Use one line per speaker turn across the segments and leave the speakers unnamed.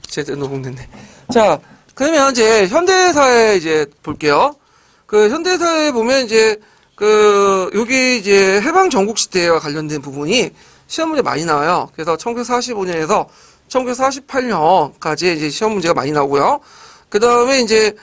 제대로 녹음됐네. 자, 그러면 이제 현대사에 이제 볼게요. 그 현대사에 보면 이제 여기 이제 해방 전국 시대와 관련된 부분이 시험 문제 많이 나와요. 그래서 1945년에서 1948년까지 이제 시험 문제가 많이 나오고요. 그 다음에 이제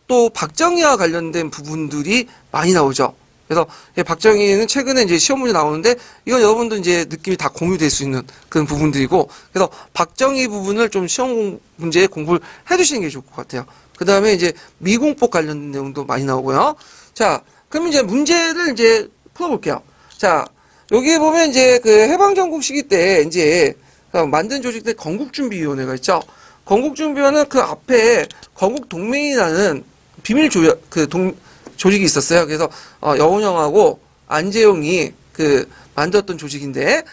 또 박정희와 관련된 부분들이 많이 나오죠. 그래서 박정희는 최근에 이제 시험 문제 나오는데 이건 여러분도 이제 느낌이 다 공유될 수 있는 그런 부분들이고, 그래서 박정희 부분을 좀 시험 문제에 공부를 해주시는 게 좋을 것 같아요. 그 다음에 이제 미공법 관련된 내용도 많이 나오고요. 자, 그럼 이제 문제를 이제 풀어볼게요. 자, 여기 보면 이제 그 해방전국 시기 때 이제 만든 조직들 건국준비위원회가 있죠. 건국준비위원회는 그 앞에 건국동맹이라는 비밀 조직이 있었어요. 그래서 여운형하고 안재용이 만들었던 조직인데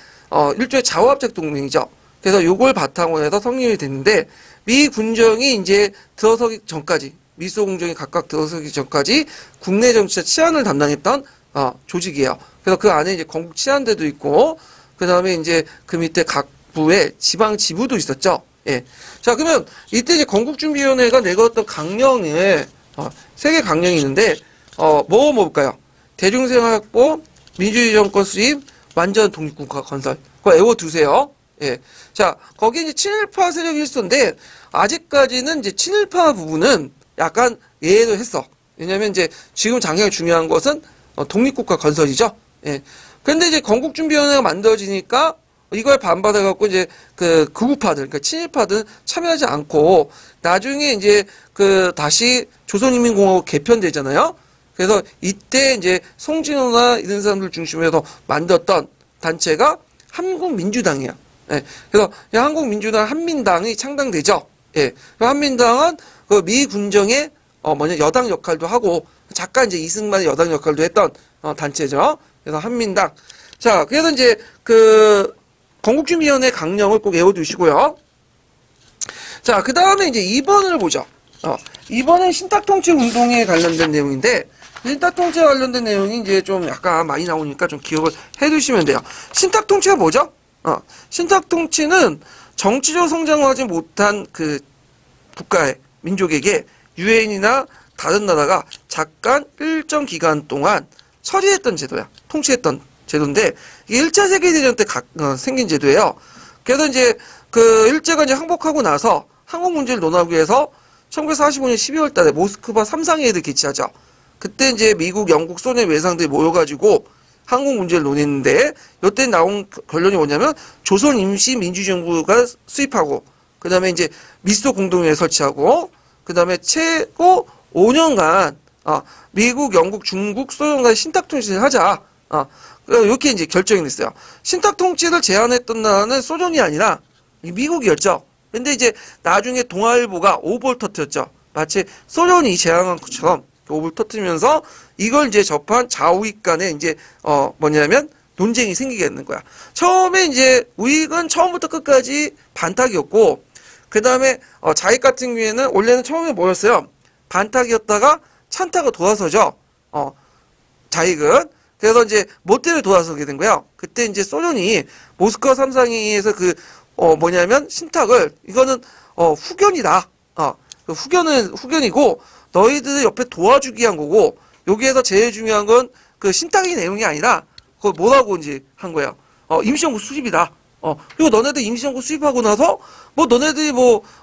일종의 자화합작 동맹이죠. 그래서 요걸 바탕으로 해서 성립이 됐는데, 미 군정이 이제 들어서기 전까지, 미소 공정이 각각 들어서기 전까지 국내 정치와 치안을 담당했던 조직이에요. 그래서 그 안에 이제 건국 치안대도 있고, 그 다음에 이제 그 밑에 각 부의 지방 지부도 있었죠. 예. 자, 그러면 이때 이제 건국준비위원회가 내걸었던 강령에 3개 강령이 있는데, 뭐 볼까요? 대중생활 확보, 민주주의 정권 수립, 완전 독립국가 건설. 그거 외워두세요. 예. 자, 거기 이제 친일파 세력 일소인데, 아직까지는 이제 친일파 부분은 약간 예외로 했어. 왜냐면 이제 지금 당장 중요한 것은 독립국가 건설이죠. 예. 근데 이제 건국준비위원회가 만들어지니까 이걸 반발해갖고 이제 극우파들, 그러니까 친일파들은 참여하지 않고, 나중에 이제 다시 조선인민공화국 개편되잖아요. 그래서 이때 이제 송진호나 이런 사람들 중심으로 해서 만들었던 단체가 한국민주당이야. 예. 그래서 한국민주당 한민당이 창당되죠. 예. 한민당은 미 군정의 여당 역할도 하고, 잠깐 이제 이승만의 여당 역할도 했던 단체죠. 그래서 한민당. 자, 그래서 이제 건국준비위원회 강령을 꼭 외워두시고요. 자, 그 다음에 이제 2번을 보죠. 2번은 신탁통치 운동에 관련된 내용인데, 신탁통치에 관련된 내용이 이제 좀 약간 많이 나오니까 좀 기억을 해두시면 돼요. 신탁통치가 뭐죠? 신탁통치는 정치적 성장을 하지 못한 국가의 민족에게 유엔이나 다른 나라가 잠깐 일정 기간 동안 처리했던 제도야. 통치했던 제도인데, 이게 1차 세계대전 때 생긴 제도예요. 그래서 이제 일제가 이제 항복하고 나서 한국 문제를 논하기 위해서 1945년 12월 달에 모스크바 3상회의를 개최하죠. 그때 이제 미국, 영국, 소련 외상들이 모여가지고 한국 문제를 논했는데, 이때 나온 결론이 뭐냐면 조선 임시 민주정부가 수립하고, 그 다음에 이제 미소 공동회의 설치하고, 그 다음에 최고 5년간 미국, 영국, 중국, 소련과의 신탁통치를 하자. 이렇게 이제 결정이 됐어요. 신탁통치를 제안했던 나라는 소련이 아니라 미국이었죠. 근데 이제 나중에 동아일보가 오보를 터뜨렸죠. 마치 소련이 제안한 것처럼 오보를 터뜨리면서 이걸 이제 접한 좌우익 간에 이제 뭐냐면 논쟁이 생기게 되는 거야. 처음에 이제 우익은 처음부터 끝까지 반탁이었고, 그 다음에 좌익 같은 경우에는 원래는 처음에 뭐였어요? 반탁이었다가 찬탁으로 돌아서죠. 좌익은. 그래서 이제 멋대로 돌아서게 된 거예요. 그때 이제 소련이 모스크바 3상회의에서 뭐냐면 신탁을, 이거는 후견이다. 후견은 후견이고 너희들 옆에 도와주기 위한 거고, 여기에서 제일 중요한 건 신탁의 내용이 아니라 그걸 뭐라고 이제 한 거예요. 임시정부 수립이다. 그리고 너네들 임시정부 수립하고 나서 뭐 너네들이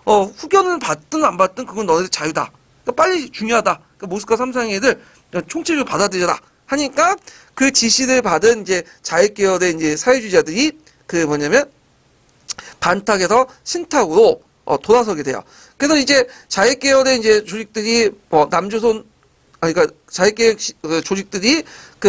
후견을 받든 안 받든 그건 너네들 자유다. 그러니까 빨리 중요하다. 그러니까 모스크바 3상회의를 총체적으로 받아들여라 하니까, 그 지시를 받은 이제 자익 계열의 이제 사회주의자들이 뭐냐면 반탁에서 신탁으로 돌아서게 돼요. 그래서 이제 자익 계열의 이제 조직들이 그러니까 자익 계열 조직들이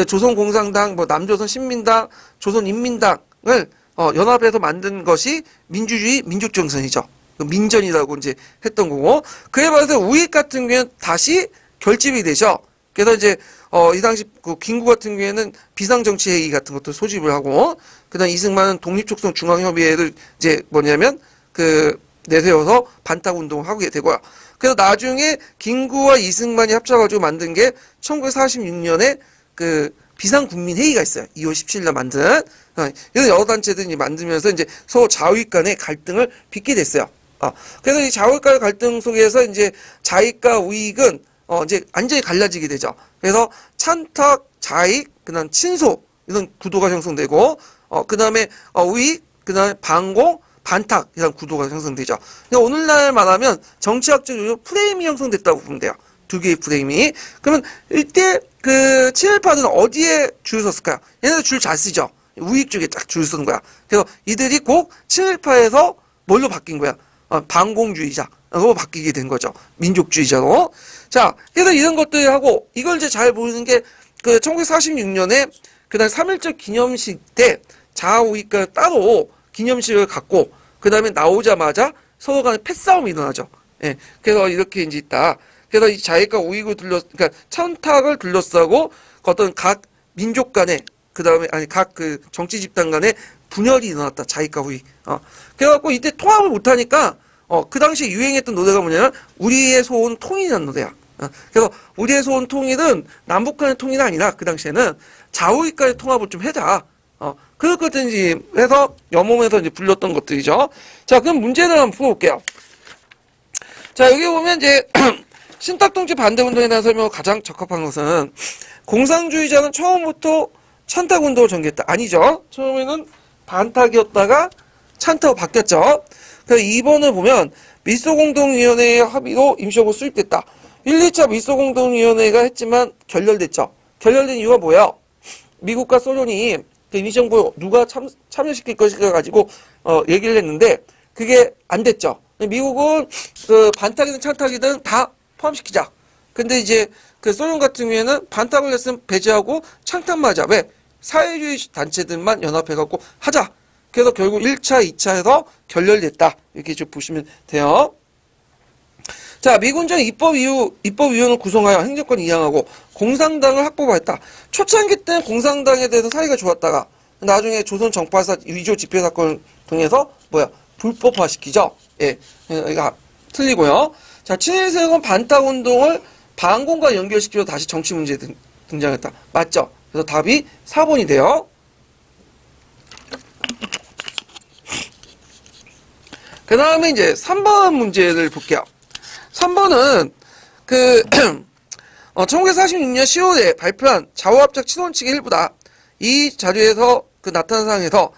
조선공산당, 남조선 신민당, 조선인민당을 연합해서 만든 것이 민주주의 민족정선이죠. 민전이라고 이제 했던 거고, 그에 반해서 우익 같은 경우에는 다시 결집이 되죠. 그래서 이제 이 당시 김구 같은 경우에는 비상정치회의 같은 것도 소집을 하고, 그다음 이승만은 독립촉선 중앙협의회를 이제 뭐냐면 내세워서 반탁운동을 하게 되고요. 그래서 나중에 김구와 이승만이 합쳐가지고 만든 게 1946년에 비상국민회의가 있어요. 2월 17일날 만든. 그래서 여러 단체들이 만들면서 이제 서로 좌우익 간의 갈등을 빚게 됐어요. 그래서 이 좌우익과의 갈등 속에서 이제 좌익과 우익은 이제 완전히 갈라지게 되죠. 그래서 찬탁, 좌익, 그다음 친소 이런 구도가 형성되고 그다음에 우익, 그다음에 반공, 반탁 이런 구도가 형성되죠. 오늘날 말하면 정치학적으로 프레임이 형성됐다고 보면 돼요. 두 개의 프레임이. 그러면 이때 그 친일파는 어디에 줄을 섰을까요? 얘네들 줄 잘 쓰죠. 우익 쪽에 딱 줄 서는 거야. 그래서 이들이 꼭 친일파에서 뭘로 바뀐 거야? 반공주의자로 바뀌게 된 거죠. 민족주의자로. 자, 그래서 이런 것들 하고 이걸 이제 잘 보는 게 그 1946년에 그다음 3.1절 기념식 때 좌우익과 따로 기념식을 갖고 그 다음에 나오자마자 서로 간에 패싸움이 일어나죠. 예. 그래서 이렇게 이제 있다. 그래서 이 좌익과 우익을 그러니까 천탁을 둘러싸고 어떤 각 민족 간에 그 다음에 각 그 정치 집단 간에 분열이 일어났다. 좌익과 우익. 그래갖고 이때 통합을 못하니까 그 당시에 유행했던 노래가 뭐냐면 우리의 소원 통일이라는 노래야. 그래서 우리의 소원 통일은 남북 간의 통일이 아니라 그 당시에는 좌우익 간의 통합을 좀 해자. 그렇거든지 해서 염홈에서 이제 불렸던 것들이죠. 자, 그럼 문제를 한번 풀어볼게요. 자, 여기 보면 이제 신탁통치 반대운동에 대한 설명을 가장 적합한 것은 공산주의자는 처음부터 찬탁운동을 전개했다. 아니죠. 처음에는 반탁이었다가 찬탁으로 바뀌었죠. 그래서 2번을 보면 밀소공동위원회의 합의로 임시정부 수립됐다. 1, 2차 밀소공동위원회가 했지만 결렬됐죠. 결렬된 이유가 뭐예요? 미국과 소련이 임시정부 누가 참여시킬 것인가 가지고 얘기를 했는데 그게 안 됐죠. 미국은 그 반탁이든 찬탁이든 다 포함시키자. 근데 이제 그 소련 같은 경우에는 반탁을 했으면 배제하고 찬탁만 하자. 왜? 사회주의 단체들만 연합해갖고 하자. 그래서 결국 1차, 2차에서 결렬됐다. 이렇게 좀 보시면 돼요. 자, 미군정 입법위원을 구성하여 행정권 이양하고 공산당을 확보했다. 초창기 때는 공산당에 대해서 사이가 좋았다가 나중에 조선 정파사 위조 집회 사건을 통해서 불법화시키죠. 예, 이거 틀리고요. 자, 친일세력은 반탁운동을 반공과 연결시키며 다시 정치 문제에 등장했다. 맞죠? 그래서 답이 4번이 돼요. 그 다음에 이제 3번 문제를 볼게요. 3번은 1946년 10월에 발표한 좌우합작 치돈칙의 일부다. 이 자료에서 그 나타난 사항에서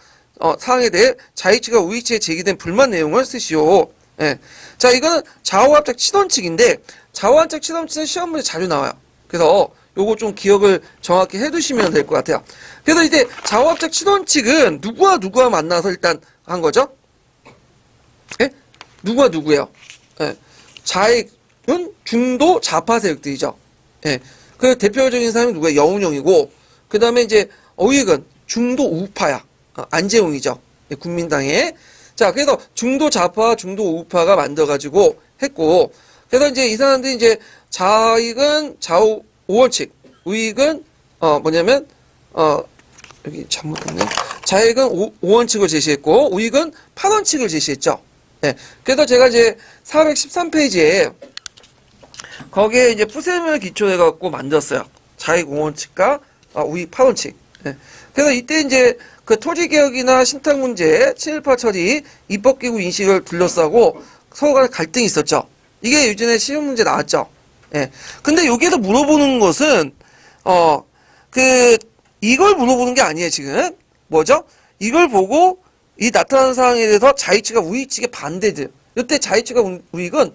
사항에 대해 좌익 측과 우익 측에 제기된 불만 내용을 쓰시오. 예. 자, 이거는 좌우합작 치돈칙인데 좌우합작 치돈칙은 시험 문제 자주 나와요. 그래서 요거 좀 기억을 정확히 해두시면 될 것 같아요. 그래서 이제 좌우합작 치돈칙은 누구와 만나서 일단 한 거죠? 예? 누구와 누구예요? 예. 좌익은 중도 좌파 세력들이죠. 예. 그 대표적인 사람이 누구야? 여운형이고, 그 다음에 이제 우익은 중도 우파야. 안재홍이죠. 예, 국민당에. 자, 그래서 중도 좌파, 중도 우파가 만들어가지고 했고, 그래서 이제 이 사람들이 이제 좌익은 좌우 5원칙, 우익은, 여기 잘못했네. 좌익은 5원칙을 제시했고, 우익은 8원칙을 제시했죠. 예. 그래서 제가 이제 413페이지에 거기에 이제 푸셈을 기초로 해갖고 만들었어요. 좌익 5원칙과 우익 8원칙. 예. 그래서 이때 이제 그 토지개혁이나 신탁 문제, 친일파 처리, 입법기구 인식을 둘러싸고 서로 간에 갈등이 있었죠. 이게 예전에 시험 문제 나왔죠. 예. 근데 여기에서 물어보는 것은, 이걸 물어보는 게 아니에요, 지금. 뭐죠? 이걸 보고 이 나타나는 상황에 대해서 좌익 측과 우익 측의 반대들. 이때 좌익 측과 우익은,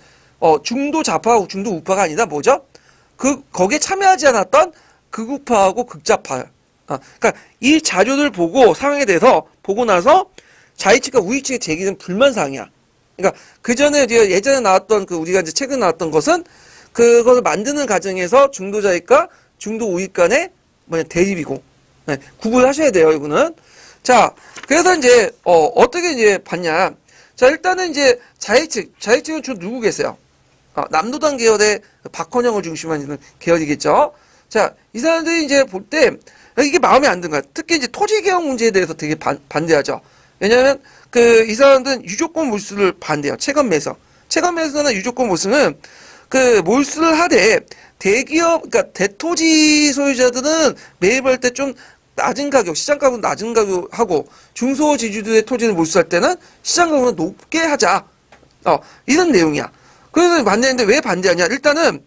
중도 좌파, 중도 우파가 아니라 뭐죠? 거기에 참여하지 않았던 극우파하고 극좌파. 그러니까 이 자료를 보고 상황에 대해서 보고 나서 좌익 측과 우익 측에 제기된 불만 사항이야. 그러니까 그 전에 예전에 나왔던 우리가 이제 최근에 나왔던 것은 그것을 만드는 과정에서 중도 좌익과 중도 우익 간의 대립이고, 네, 구분하셔야 돼요, 이거는. 자, 그래서 이제 어떻게 이제 봤냐? 자, 일단은 이제 좌익측은 주로 누구 계세요? 남노당 계열의 박헌영을 중심으로 하는 계열이겠죠. 자, 이 사람들이 이제 볼 때 이게 마음에 안 든 거야. 특히 이제 토지개혁 문제에 대해서 되게 반대하죠. 왜냐하면 이 사람들은 유조건 몰수를 반대해요. 체감매수나 유조건 몰수는 몰수를 하되 대기업, 그러니까 대토지 소유자들은 매입할 때 좀 낮은 가격, 시장 가격은 낮은 가격 하고 중소지주들의 토지를 몰수할 때는 시장 가격은 높게 하자. 이런 내용이야. 그래서 반대했는데 왜 반대하냐? 일단은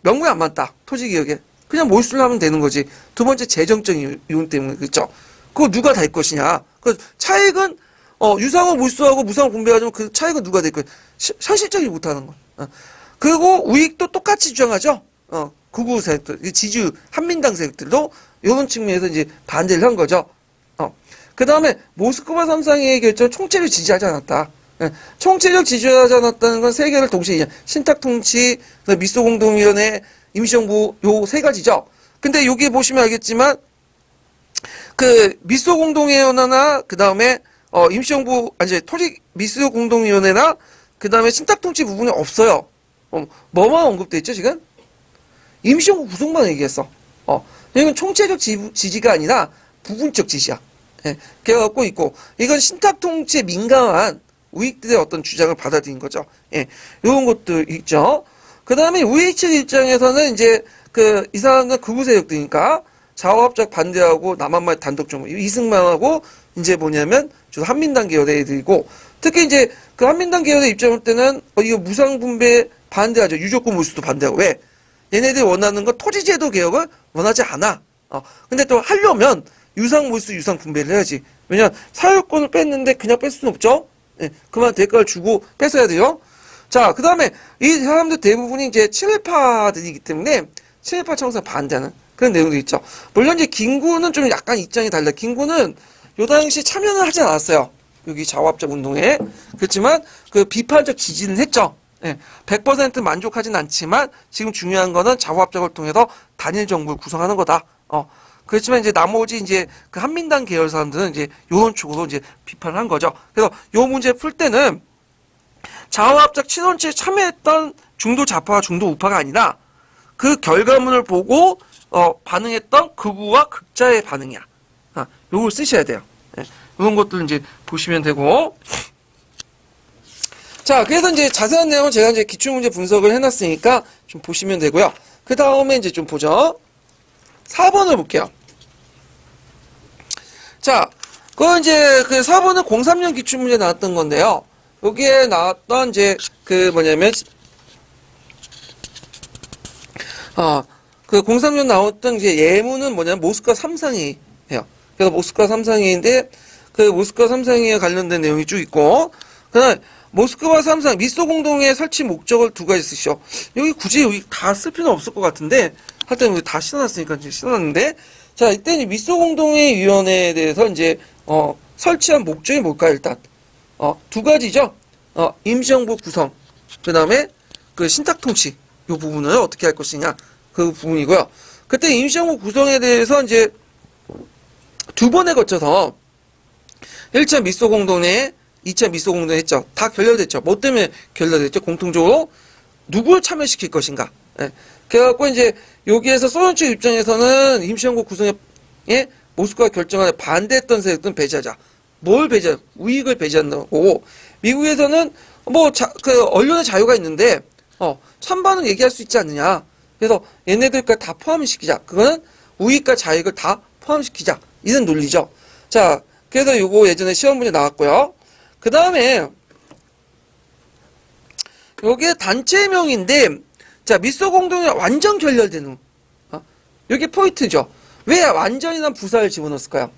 명분이 안 맞다. 토지개혁에. 그냥 몰수를 하면 되는 거지. 두 번째 재정적인 이유 때문에 그렇죠. 그거 누가 댈 것이냐? 그 차익은 유상을 몰수하고 무상을 분배하자면 그 차익은 누가 될 거야? 현실적이지 못하는 거. 그리고 우익도 똑같이 주장하죠. 극우 세력들, 지주 한민당 세력들도 이런 측면에서 이제 반대를 한 거죠. 그 다음에 모스크바 삼상회의 결정을 총체를 지지하지 않았다. 총체적 지지하지 않았다는 건 세 개를 동시에 신탁통치, 미소공동위원회, 임시정부 요 세 가지죠. 근데 여기 보시면 알겠지만 그 미소공동위원회나 그 다음에 임시정부 미소공동위원회나 그 다음에 신탁통치 부분이 없어요. 뭐만 언급돼 있죠 지금? 임시정부 구성만 얘기했어. 이건 총체적 지지가 아니라 부분적 지지야. 그래갖고 있고 이건 신탁통치에 민감한 우익들의 어떤 주장을 받아들인 거죠. 이런 것도 있죠. 그 다음에 우익 측 입장에서는 이제 이상한 건 극우 세력들이니까 자화합작 반대하고 남한말 단독 정부 이승만하고 이제 뭐냐면 저 한민당 계열의 애들이고 특히 이제 그 한민당 계열의 입장일 때는 이거 무상분배 반대하죠. 유족금 몰수도 반대하고 왜? 얘네들이 원하는 건 토지제도 개혁을 원하지 않아. 근데 또 하려면 유상몰수 유상분배를 해야지. 왜냐면 사유권을 뺐는데 그냥 뺄 수는 없죠. 그만 대가를 주고 뺏어야 돼요. 자, 그 다음에 이 사람들 대부분이 이제 친일파들이기 때문에 친일파 청사 반대하는 그런 내용도 있죠. 물론 이제 김구는 좀 약간 입장이 달라. 김구는 요 당시 참여는 하지 않았어요. 여기 자화합작 운동에. 그렇지만 그 비판적 지지는 했죠. 100% 만족하진 않지만 지금 중요한 거는 자화합작을 통해서 단일 정부를 구성하는 거다. 그렇지만 이제 나머지 이제 그 한민당 계열 사람들은 이제 요런 쪽으로 이제 비판을 한 거죠. 그래서 요 문제 풀 때는 자화합작 친원체에 참여했던 중도 좌파와 중도 우파가 아니라 그 결과물을 보고 반응했던 극우와 극자의 반응이야. 요걸 쓰셔야 돼요. 이런 것들 이제 보시면 되고. 자, 그래서 이제 자세한 내용은 제가 이제 기출문제 분석을 해놨으니까 좀 보시면 되고요. 그 다음에 이제 좀 보죠. 4번을 볼게요. 자, 그거 이제 그 4번은 03년 기출문제 나왔던 건데요. 여기에 나왔던 이제 그 뭐냐면 그 03년 나왔던 이제 예문은 뭐냐면 모스크바 삼상회의예요. 그래서 모스크바 삼상회의인데 그 모스크바 삼상회의에 관련된 내용이 쭉 있고 그다음에 모스크바 삼상 미소 공동회 설치 목적을 두 가지 쓰시오. 여기 굳이 여기 다 쓸 필요는 없을 것 같은데 하여튼 여기 다 실어놨으니까 이제 실어놨는데 자 이때는 미소 공동회 위원회에 대해서 이제 설치한 목적이 뭘까 일단 두 가지죠. 임시정부 구성 그다음에 그 신탁통치 요 부분을 어떻게 할 것이냐 그 부분이고요. 그때 임시정부 구성에 대해서 이제 두 번에 거쳐서 1차 미소공동회, 2차 미소공동회 했죠. 다 결렬됐죠. 뭐 때문에 결렬됐죠? 공통적으로 누굴 참여시킬 것인가. 그래갖고 이제 여기에서 소련 측 입장에서는 임시정부 구성에 모스크바 결정안에 반대했던 세력들은 배제하자. 뭘 배제? 우익을 배제한다고. 미국에서는 그 언론의 자유가 있는데 찬반은 얘기할 수 있지 않느냐. 그래서 얘네들까지 다 포함시키자. 그거는 우익과 자익을 다 포함시키자. 이런 논리죠. 자, 그래서 요거 예전에 시험 문제 나왔고요. 그 다음에 요게 단체명인데 자 미소공동회 완전 결렬되는 요게 포인트죠. 왜 완전이란 부사를 집어넣었을까요?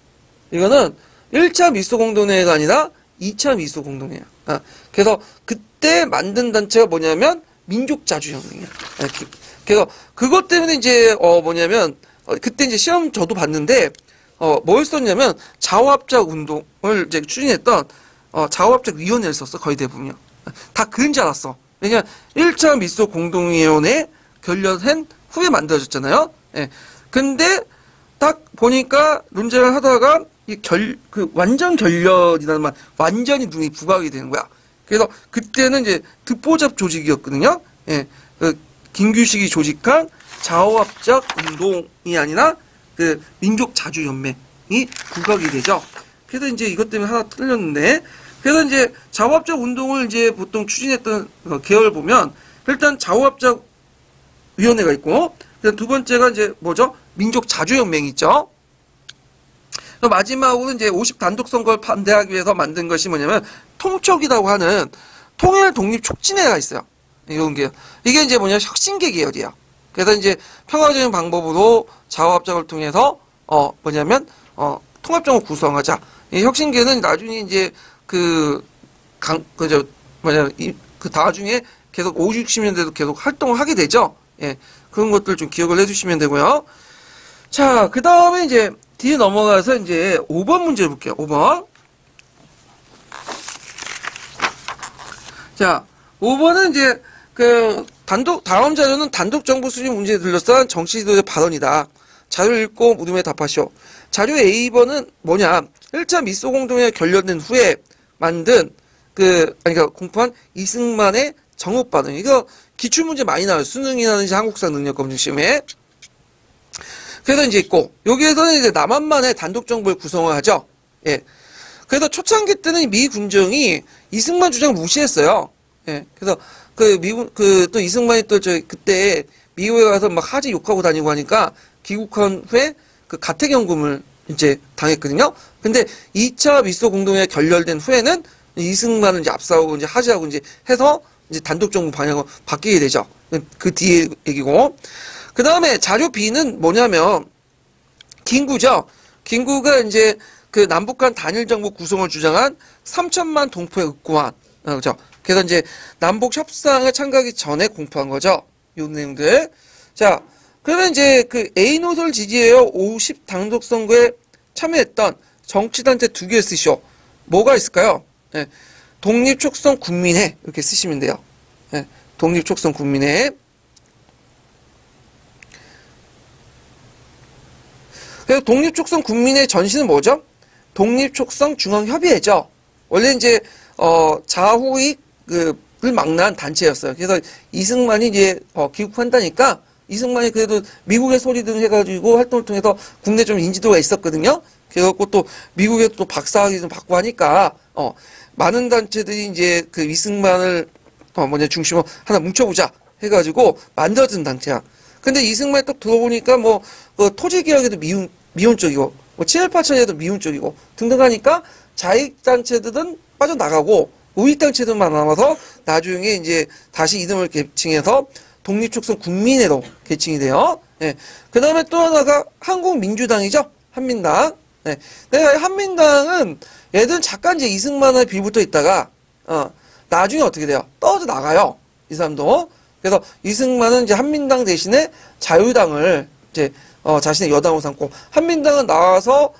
이거는 1차 미소공동회가 아니라 2차 미소공동회야. 그래서 그때 만든 단체가 뭐냐면 민족자주혁명이야. 그래서 그것 때문에 이제 뭐냐면 그때 이제 시험 저도 봤는데 뭘 썼냐면 자화합작 운동을 이제 추진했던 자화합작 위원회를 썼어. 거의 대부분이요. 다 그런 줄 알았어. 왜냐면 1차 미소 공동위원회 결렬한 후에 만들어졌잖아요. 근데 딱 보니까 논쟁을 하다가 그 완전 결렬이라는 말 완전히 눈이 부각이 되는 거야. 그래서 그때는 이제 듣보잡 조직이었거든요. 그 김규식이 조직한 자화합작 운동이 아니라 그 민족 자주 연맹이 부각이 되죠. 그래서 이제 이것 때문에 하나 틀렸는데, 그래서 이제 자화합작 운동을 이제 보통 추진했던 계열 보면 일단 자화합작 위원회가 있고, 두 번째가 이제 뭐죠? 민족 자주 연맹이 있죠. 마지막으로 이제 50 단독 선거를 반대하기 위해서 만든 것이 뭐냐면 통촉이라고 하는 통일 독립 촉진회가 있어요. 이런 게 이게 이제 뭐냐 혁신계 계열이에요. 그래서 이제 평화적인 방법으로 자화합작을 통해서 뭐냐면 통합정부 구성하자. 이 혁신계는 나중에 이제 나중에 계속 50, 60년대도 계속 활동을 하게 되죠. 예. 그런 것들 좀 기억을 해주시면 되고요. 자, 그 다음에 이제 뒤에 넘어가서 이제 5번 문제 볼게요. 5번. 자, 5번은 이제 다음 자료는 단독 정부 수립 문제에 둘러싼 정치 지도자의 발언이다. 자료 읽고 물음에 답하시오. 자료 A번은 뭐냐? 1차 미소 공동회에 결렬된 후에 만든 그러니까 공포한 이승만의 정업 반응. 이거 기출문제 많이 나와요. 수능이라든지 한국사 능력검증 시험에. 그래서 이제 있고, 여기에서는 이제 남한만의 단독 정부를 구성을 하죠. 예. 그래서 초창기 때는 미 군정이 이승만 주장을 무시했어요. 예. 그래서 또 이승만이 그때 미국에 가서 막 하지 욕하고 다니고 하니까 귀국한 후에 가택연금을 이제 당했거든요. 근데 2차 미소 공동회에 결렬된 후에는 이승만을 이제 압사하고 이제 하지하고 이제 해서 이제 단독 정부 방향으로 바뀌게 되죠. 그 뒤에 얘기고. 그 다음에 자료 B는 뭐냐면, 김구죠. 김구가 이제 남북 간 단일 정부 구성을 주장한 3천만 동포의 윽고한, 그죠. 그래서 이제 남북 협상에 참가하기 전에 공포한 거죠. 요 내용들. 자, 그러면 이제 A 노선을 지지해요. 50 단독 선거에 참여했던 정치단체 2개 쓰시오. 뭐가 있을까요? 예. 독립촉선 국민회 이렇게 쓰시면 돼요. 예. 독립촉선 국민회. 그리고 독립촉선 국민회 전신은 뭐죠? 독립촉선 중앙협의회죠. 원래 이제 자후익을 망라한 단체였어요. 그래서 이승만이 이제 귀국한다니까 이승만이 그래도 미국의 소리 등 해가지고 활동을 통해서 국내 좀 인지도가 있었거든요. 그래갖고 또 미국에 또 박사학위 좀 받고 하니까 많은 단체들이 이제 이승만을 중심으로 하나 뭉쳐보자 해가지고 만들어진 단체야. 근데 이승만이 딱 들어보니까 토지 개혁에도 미운 쪽이고 친일 파천에도 미운 쪽이고 등등 하니까 자익 단체들은 빠져나가고 우익 단체들만 남아서 나중에 이제 다시 이름을 개칭해서 독립촉선 국민회로 개칭이 돼요. 예. 그 다음에 또 하나가 한국민주당이죠. 한민당. 네. 한민당은 얘들은 잠깐 이제 이승만의 빌붙어 있다가 나중에 어떻게 돼요? 떨어져 나가요. 이 사람도. 그래서 이승만은 이제 한민당 대신에 자유당을 이제 자신의 여당으로 삼고 한민당은 나와서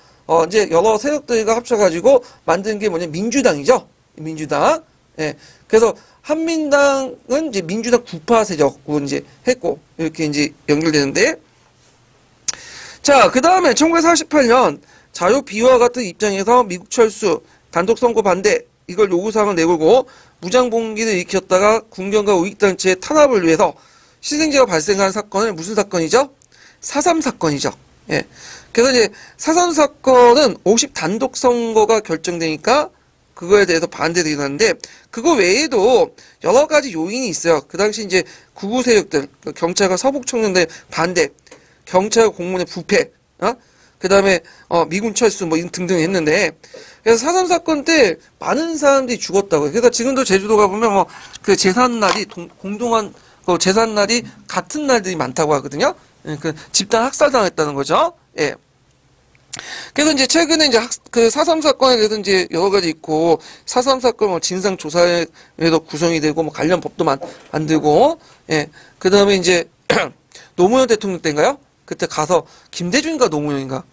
이제 여러 세력들과 합쳐가지고 만든 게 뭐냐 민주당이죠. 민주당. 예. 그래서 한민당은 이제 민주당 구파 세력으로 이제 했고 이렇게 이제 연결되는데 자, 그 다음에 1948년 자유 B와 같은 입장에서 미국 철수, 단독 선거 반대 이걸 요구사항을 내걸고 무장봉기를 일으켰다가 군경과 우익단체의 탄압을 위해서 희생자가 발생한 사건은 무슨 사건이죠? 4.3 사건이죠. 예. 그래서 이제 4.3 사건은 50 단독 선거가 결정되니까 그거에 대해서 반대도 일어났는데 그거 외에도 여러 가지 요인이 있어요. 그 당시 이제 구구 세력들, 경찰과 서북 청년들 반대, 경찰 공무원의 부패, 그 다음에 미군 철수 등등 했는데 그래서 4.3 사건 때 많은 사람들이 죽었다고요. 그래서 지금도 제주도 가보면 제삿날이 공동한 제삿날이 같은 날들이 많다고 하거든요. 집단 학살당했다는 거죠. 예. 그래서 이제 최근에 이제 4.3 사건에 대해서 이제 여러 가지 있고 4.3 사건 진상조사에도 구성이 되고 관련 법도 만들고 예. 그 다음에 이제 노무현 대통령 때인가요? 그때 가서 김대중인가 노무현인가?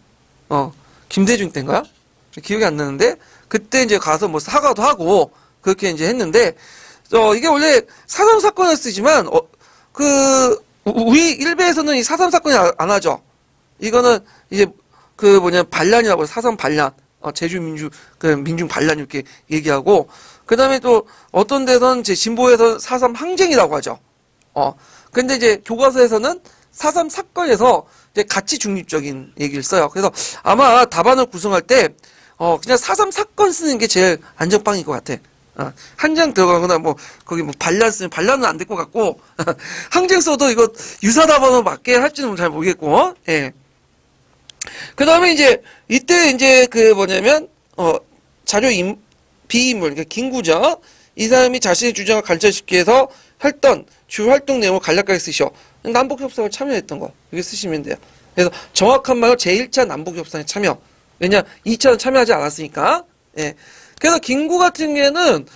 김대중 때인가요? 기억이 안 나는데 그때 이제 가서 사과도 하고 그렇게 이제 했는데 이게 원래 4.3 사건을 쓰지만 우리 일베에서는 이 4.3 사건이 안 하죠. 이거는 이제 반란이라고 해서 4.3 반란, 제주 민중 반란 이렇게 얘기하고, 그 다음에 또 어떤 데서는 제 진보에서 4.3 항쟁이라고 하죠. 근데 이제 교과서에서는 4.3 사건에서 이제 가치 중립적인 얘기를 써요. 그래서 아마 답안을 구성할 때, 그냥 4.3 사건 쓰는 게 제일 안전빵일 것 같아. 한 장 들어가거나 거기 반란 쓰면 반란은 안 될 것 같고, 항쟁 써도 이거 유사답안으로 맞게 할지는 잘 모르겠고, 예. 그 다음에 이제, 이때 이제 자료 비인물, 그러니까 김구죠. 이 사람이 자신의 주장을 관철시키기 위해서 했던 주 활동 내용을 간략하게 쓰시오. 남북협상을 참여했던 거. 이렇게 쓰시면 돼요. 그래서 정확한 말로 제1차 남북협상에 참여. 왜냐, 2차는 참여하지 않았으니까. 예. 그래서 김구 같은 경우에는,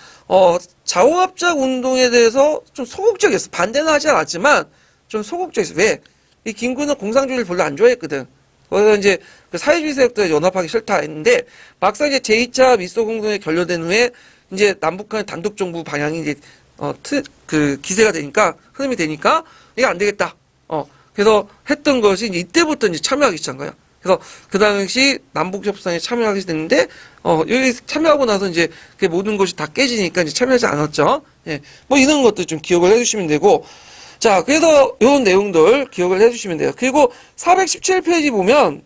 자원합작 운동에 대해서 좀 소극적이었어. 반대는 하지 않았지만, 좀 소극적이었어. 왜? 이 김구는 공산주의를 별로 안 좋아했거든. 그래서 이제 그 사회주의 세력들 연합하기 싫다 했는데, 막상 이제 제2차 미소공동에 결렬된 후에, 이제 남북한의 단독정부 방향이 이제, 기세가 되니까, 흐름이 되니까, 이게 안 되겠다. 그래서 했던 것이 이제 이때부터 이제 참여하기 시작한 거야. 그래서 그 당시 남북협상에 참여하게 됐는데, 여기 참여하고 나서 이제 그 모든 것이 다 깨지니까 이제 참여하지 않았죠. 예. 뭐 이런 것들 좀 기억을 해주시면 되고. 자, 그래서 이런 내용들 기억을 해주시면 돼요. 그리고 417페이지 보면,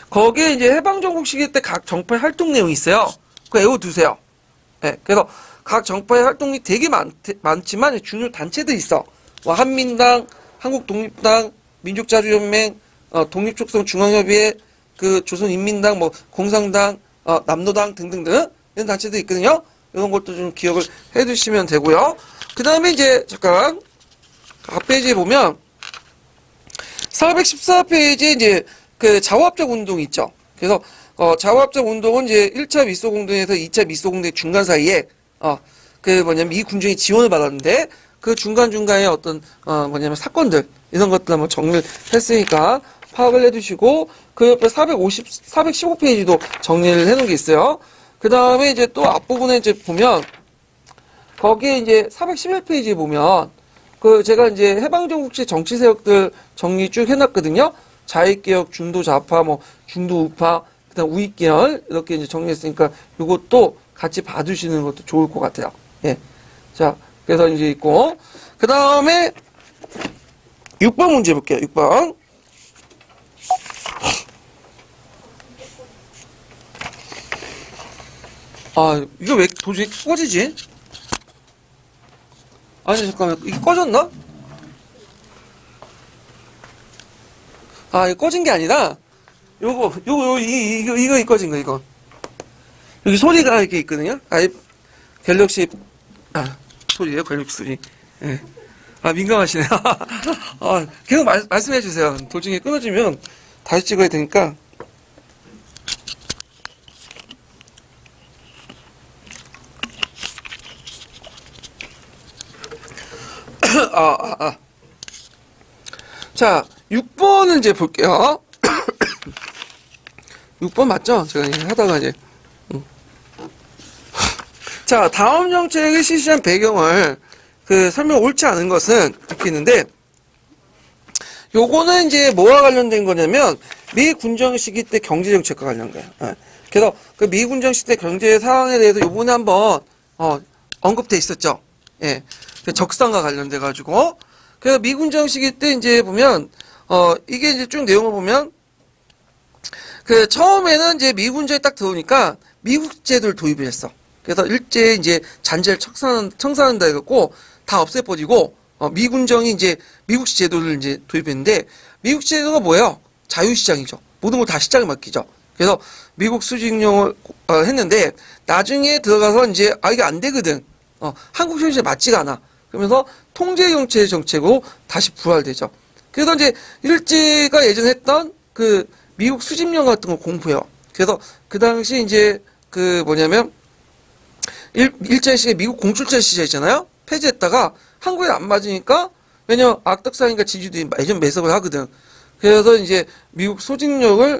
거기에 이제 해방정국 시기 때 각 정파의 활동 내용이 있어요. 그거 외워두세요. 예. 그래서 각 정파의 활동이 되게 많지만 중요 단체들이 있어. 뭐 한민당, 한국독립당, 민족자주연맹, 독립촉성 중앙협의회, 그 조선인민당, 뭐 공산당, 남노당 등등등 이런 단체들이 있거든요. 이런 것도 좀 기억을 해두시면 되고요. 그 다음에 이제 잠깐 앞 페이지에 보면 414페이지에 이제 그 자화합작 운동이 있죠. 그래서 자화합작 운동은 이제 1차 미소공동에서 2차 미소공동의 중간 사이에 미 군정이 지원을 받았는데 그 중간중간에 어떤 사건들 이런 것들 한번 정리를 했으니까 파악을 해두시고 그 옆에 415페이지도 정리를 해놓은 게 있어요. 그 다음에 이제 또 앞부분에 이제 보면 거기에 이제 411페이지에 보면 그 제가 이제 해방정국시 정치 세력들 정리 쭉 해놨거든요. 자익개혁, 중도좌파, 뭐 중도우파, 그다음 우익계열 이렇게 이제 정리했으니까 이것도 같이 봐두시는 것도 좋을 것 같아요. 예. 자, 그래서 이제 있고 그 다음에 6번 문제 볼게요. 6번. 이거 왜 도저히 꺼지지? 아니, 잠깐만. 이게 꺼졌나? 이거 꺼진 게 아니라, 이거 꺼진 거, 이거. 여기 소리가 이렇게 있거든요? 갤럭시, 소리예요 갤럭시 소리. 예. 민감하시네. 계속 말씀해 주세요. 도중에 끊어지면 다시 찍어야 되니까. 자, 6번을 이제 볼게요. 6번 맞죠? 제가 하다가 이제. 자, 다음 정책의 실시한 배경을 설명 옳지 않은 것은 이렇게 있는데, 요거는 이제 뭐와 관련된 거냐면, 미 군정 시기 때 경제정책과 관련된 거예요. 그래서 그 미 군정 시기 때 경제 상황에 대해서 요번에 한번, 언급돼 있었죠. 예. 적산과 관련돼가지고. 그래서 미 군정 시기 때 이제 보면, 이게 이제 쭉 내용을 보면, 처음에는 이제 미 군정에 딱 들어오니까 미국 제도를 도입을 했어. 그래서 일제히 이제 잔재를 청산한다 해갖고 다 없애버리고, 미군정이 이제 미국식 제도를 이제 도입했는데, 미국 제도가 뭐예요? 자유시장이죠. 모든 걸 다 시장에 맡기죠. 그래서 미국 수직령을 했는데, 나중에 들어가서 이제, 이게 안 되거든. 한국 현실에 맞지가 않아. 그러면서 통제경제 정책으로 다시 부활되죠. 그래서 이제 일제가 예전에 했던 미국 수집령 같은 걸 공부해요. 그래서 그 당시 이제 일제 시기에 미국 공출제 시절이잖아요. 폐지했다가 한국에 안 맞으니까 왜냐면 악덕사니까 지지들이 예전 매석을 하거든. 그래서 이제 미국 수직력을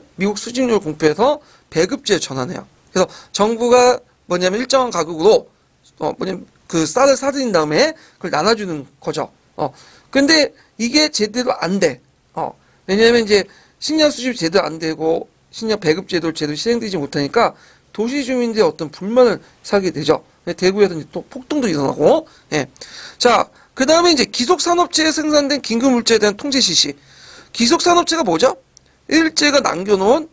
공표해서 배급제에 전환해요. 그래서 정부가 일정한 가격으로 쌀을 사들인 다음에 그걸 나눠주는 거죠. 근데 이게 제대로 안 돼. 왜냐면 이제 식량 수집이 제대로 안 되고 식량 배급 제도 제대로 시행되지 못하니까 도시 주민들의 어떤 불만을 사게 되죠. 대구에서 이제 또 폭동도 일어나고. 예. 자, 그 다음에 이제 기속산업체에 생산된 긴급물자에 대한 통제 실시. 기속산업체가 뭐죠? 일제가 남겨놓은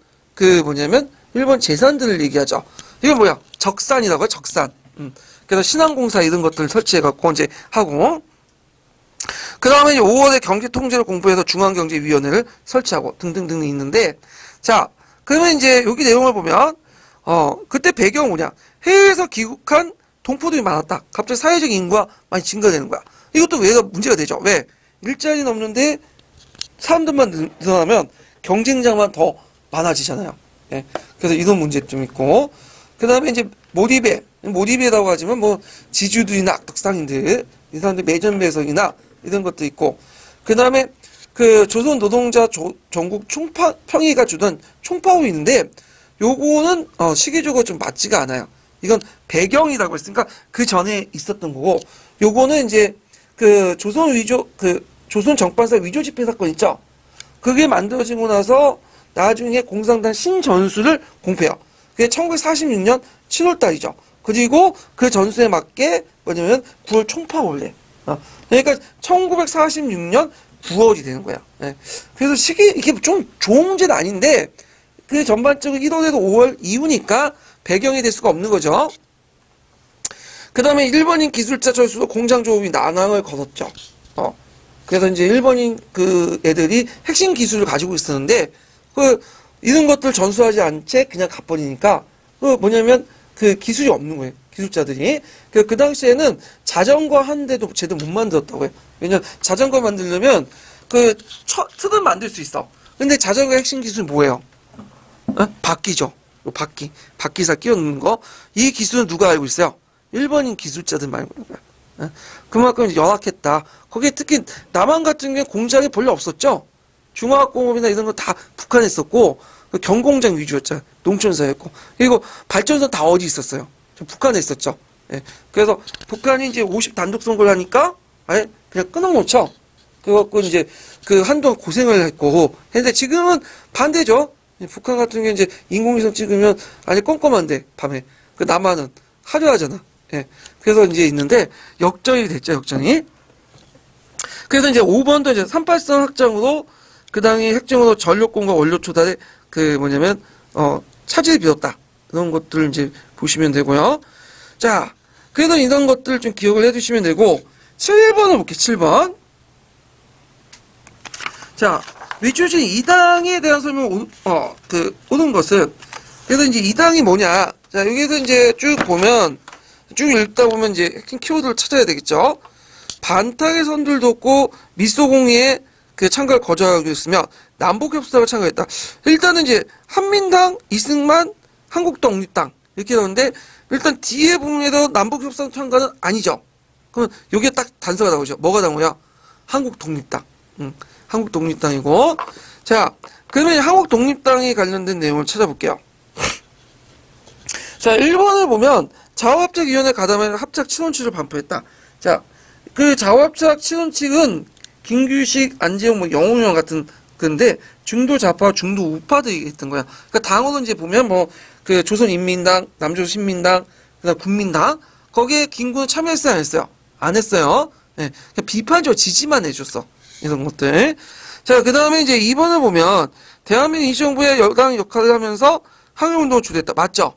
일본 재산들을 얘기하죠. 이건 뭐야? 적산이라고요, 적산. 그래서 신항공사 이런 것들을 설치해갖고 이제 하고. 그 다음에 이제 5월에 경제통제를 공부해서 중앙경제위원회를 설치하고 등등등 있는데, 자, 그러면 이제 여기 내용을 보면, 그때 배경은 뭐냐? 해외에서 귀국한 동포들이 많았다. 갑자기 사회적 인구가 많이 증가되는 거야. 이것도 왜 문제가 되죠? 왜? 일자리는 없는데 사람들만 늘어나면 경쟁자만 더 많아지잖아요. 예. 그래서 이런 문제점 있고, 그 다음에 이제 몰입배라고 하지만 뭐 지주들이나 악덕상인들, 이 사람들 매점배석이나 이런 것도 있고, 그 다음에 그 조선 노동자 전국 평의가 주던 총파업이 있는데, 요거는 시기적으로 좀 맞지가 않아요. 이건 배경이라고 했으니까 그 전에 있었던 거고, 요거는 이제 그 조선 정판사 위조 집회 사건 있죠. 그게 만들어지고 나서 나중에 공산당 신전수를 공표해요. 그게 1946년 7월 달이죠. 그리고 그 전수에 맞게 뭐냐면 9월 총파업을 해. 그러니까 1946년 9월이 되는 거야. 예. 그래서 이게 좀 좋은 문제는 아닌데, 그 전반적으로 1월에도 5월 이후니까 배경이 될 수가 없는 거죠. 그 다음에 일본인 기술자 철수로 공장 조업이 난항을 걸었죠. 그래서 이제 일본인 그 애들이 핵심 기술을 가지고 있었는데, 이런 것들 전수하지 않은 채 그냥 가버리니까, 뭐냐면 그 기술이 없는 거예요. 기술자들이. 그 당시에는 자전거 한 대도 제대로 못 만들었다고 해요. 왜냐면 자전거 만들려면 틀은 만들 수 있어. 근데 자전거 핵심 기술은 뭐예요? 바퀴죠. 바퀴살 끼워 넣는 거. 이 기술은 누가 알고 있어요? 일본인 기술자들 말고 있는 거야. 그만큼 열악했다. 거기에 특히 남한 같은 경우에 공장이 별로 없었죠. 중화학공업이나 이런 거 다 북한에 있었고, 경공장 위주였잖아요. 농촌사였고. 그리고 발전소 다 어디 있었어요? 북한에 있었죠. 예. 그래서 북한이 이제 50 단독 선거를 하니까 아예 그냥 끊어놓죠. 그래갖고 이제 그 한동안 고생을 했고, 근데 지금은 반대죠. 북한 같은 경우에 이제 인공위성 찍으면 아니 껌껌한데 밤에. 그 남한은 화려하잖아. 예. 그래서 이제 있는데 역전이 됐죠, 역전이. 그래서 이제 5번도 이제 38선 확장으로 그 당시 핵정으로 전력공과 원료 조달에 차질이 빚었다. 이런 것들을 이제 보시면 되고요. 자, 그래도 이런 것들 좀 기억을 해두시면 되고, 7번을 볼게요, 7번. 자, 위주진 2당에 대한 설명, 오는 것은, 그래서 이제 2당이 뭐냐. 자, 여기서 이제 쭉 읽다 보면 이제 핵심 키워드를 찾아야 되겠죠. 반탁의 선들도 없고, 미소공의에 그 참가를 거절하고 있으며, 남북협상을 참가했다. 일단은 이제, 한민당, 이승만, 한국독립당, 이렇게 나오는데, 일단 뒤에 부분에도 남북협상 참가는 아니죠. 그러면 여기에 딱 단서가 나오죠. 뭐가 나오냐? 한국독립당. 한국독립당이고. 자, 그러면 한국독립당에 관련된 내용을 찾아볼게요. 자, 1번을 보면 자원합작위원회 가담에 합작 친원칙을 반포했다. 자, 그 자원합작 친원칙은 김규식, 안재홍, 영웅형 같은 건데 중도 좌파, 중도 우파들이 했던 거야. 그러니까 당으로 이제 보면 그 조선인민당, 남조선신민당, 그다음 국민당 거기에 김구는 참여했어요, 안 했어요? 안 했어요. 네, 그냥 비판적으로 지지만 해줬어. 이런 것들. 자, 그 다음에 이제 2번을 보면 대한민국 임시정부의 여당 역할을 하면서 항일운동을 주도했다. 맞죠?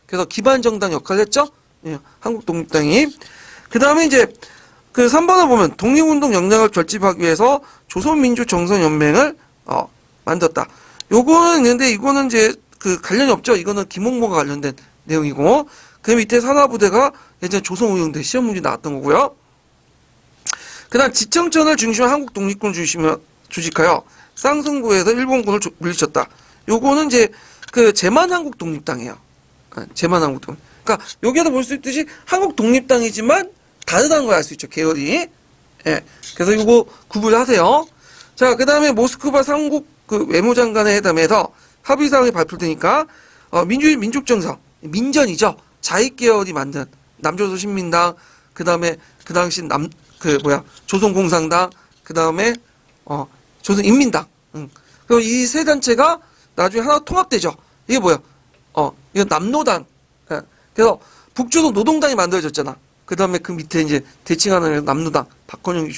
그래서 기반정당 역할을 했죠? 예, 한국독립당이. 그 다음에 이제 그 3번을 보면 독립운동 역량을 결집하기 위해서 조선민주정선연맹을 만들었다. 요거는 있는데 이거는 이제 그 관련이 없죠. 이거는 김홍모가 관련된 내용이고, 그 밑에 산하부대가 예전에 조선오용대 시험 문제 나왔던 거고요. 그 다음 지청천을 중심으로 한국 독립군을 주식하여 쌍승구에서 일본군을 물리쳤다. 요거는 이제 그 제만한국 독립당이에요. 제만한국 독립. 그러니까 여기에도 볼 수 있듯이 한국 독립당이지만 다르다는 걸 알 수 있죠. 계열이. 예. 그래서 이거 구분하세요. 자, 그 다음에 모스크바 삼국 그 외무장관의 회담에서 합의사항이 발표되니까 민주주의 민족정상 민전이죠. 자익계열이 만든 남조선 신민당, 그 다음에 그 당시 조선공산당, 그 다음에 조선인민당. 그리고 이 세 단체가 나중에 하나 통합되죠. 이게 뭐야? 이거 남노당. 예. 그래서 북조선 노동당이 만들어졌잖아. 그 다음에 그 밑에 이제 대칭하는 남노당, 박헌영이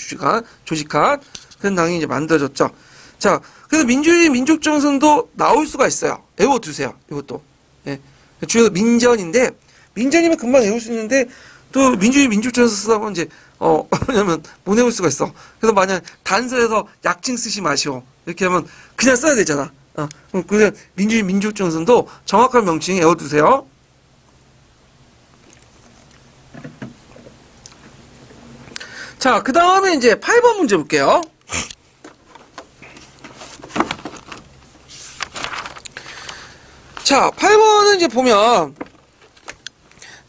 조직한 그런 당이 이제 만들어졌죠. 자, 그래서 민주주의 민족정선도 나올 수가 있어요. 외워두세요. 이것도. 예. 주로 민전인데, 민전이면 금방 외울 수 있는데, 또 민주주의 민족정선 쓰다 보면 이제, 왜냐면 못 외울 수가 있어. 그래서 만약 단서에서 약칭 쓰지 마시오. 이렇게 하면 그냥 써야 되잖아. 그냥 민주주의 민족정선도 정확한 명칭 외워두세요. 자, 그 다음에 이제 8번 문제 볼게요. 자, 8번은 이제 보면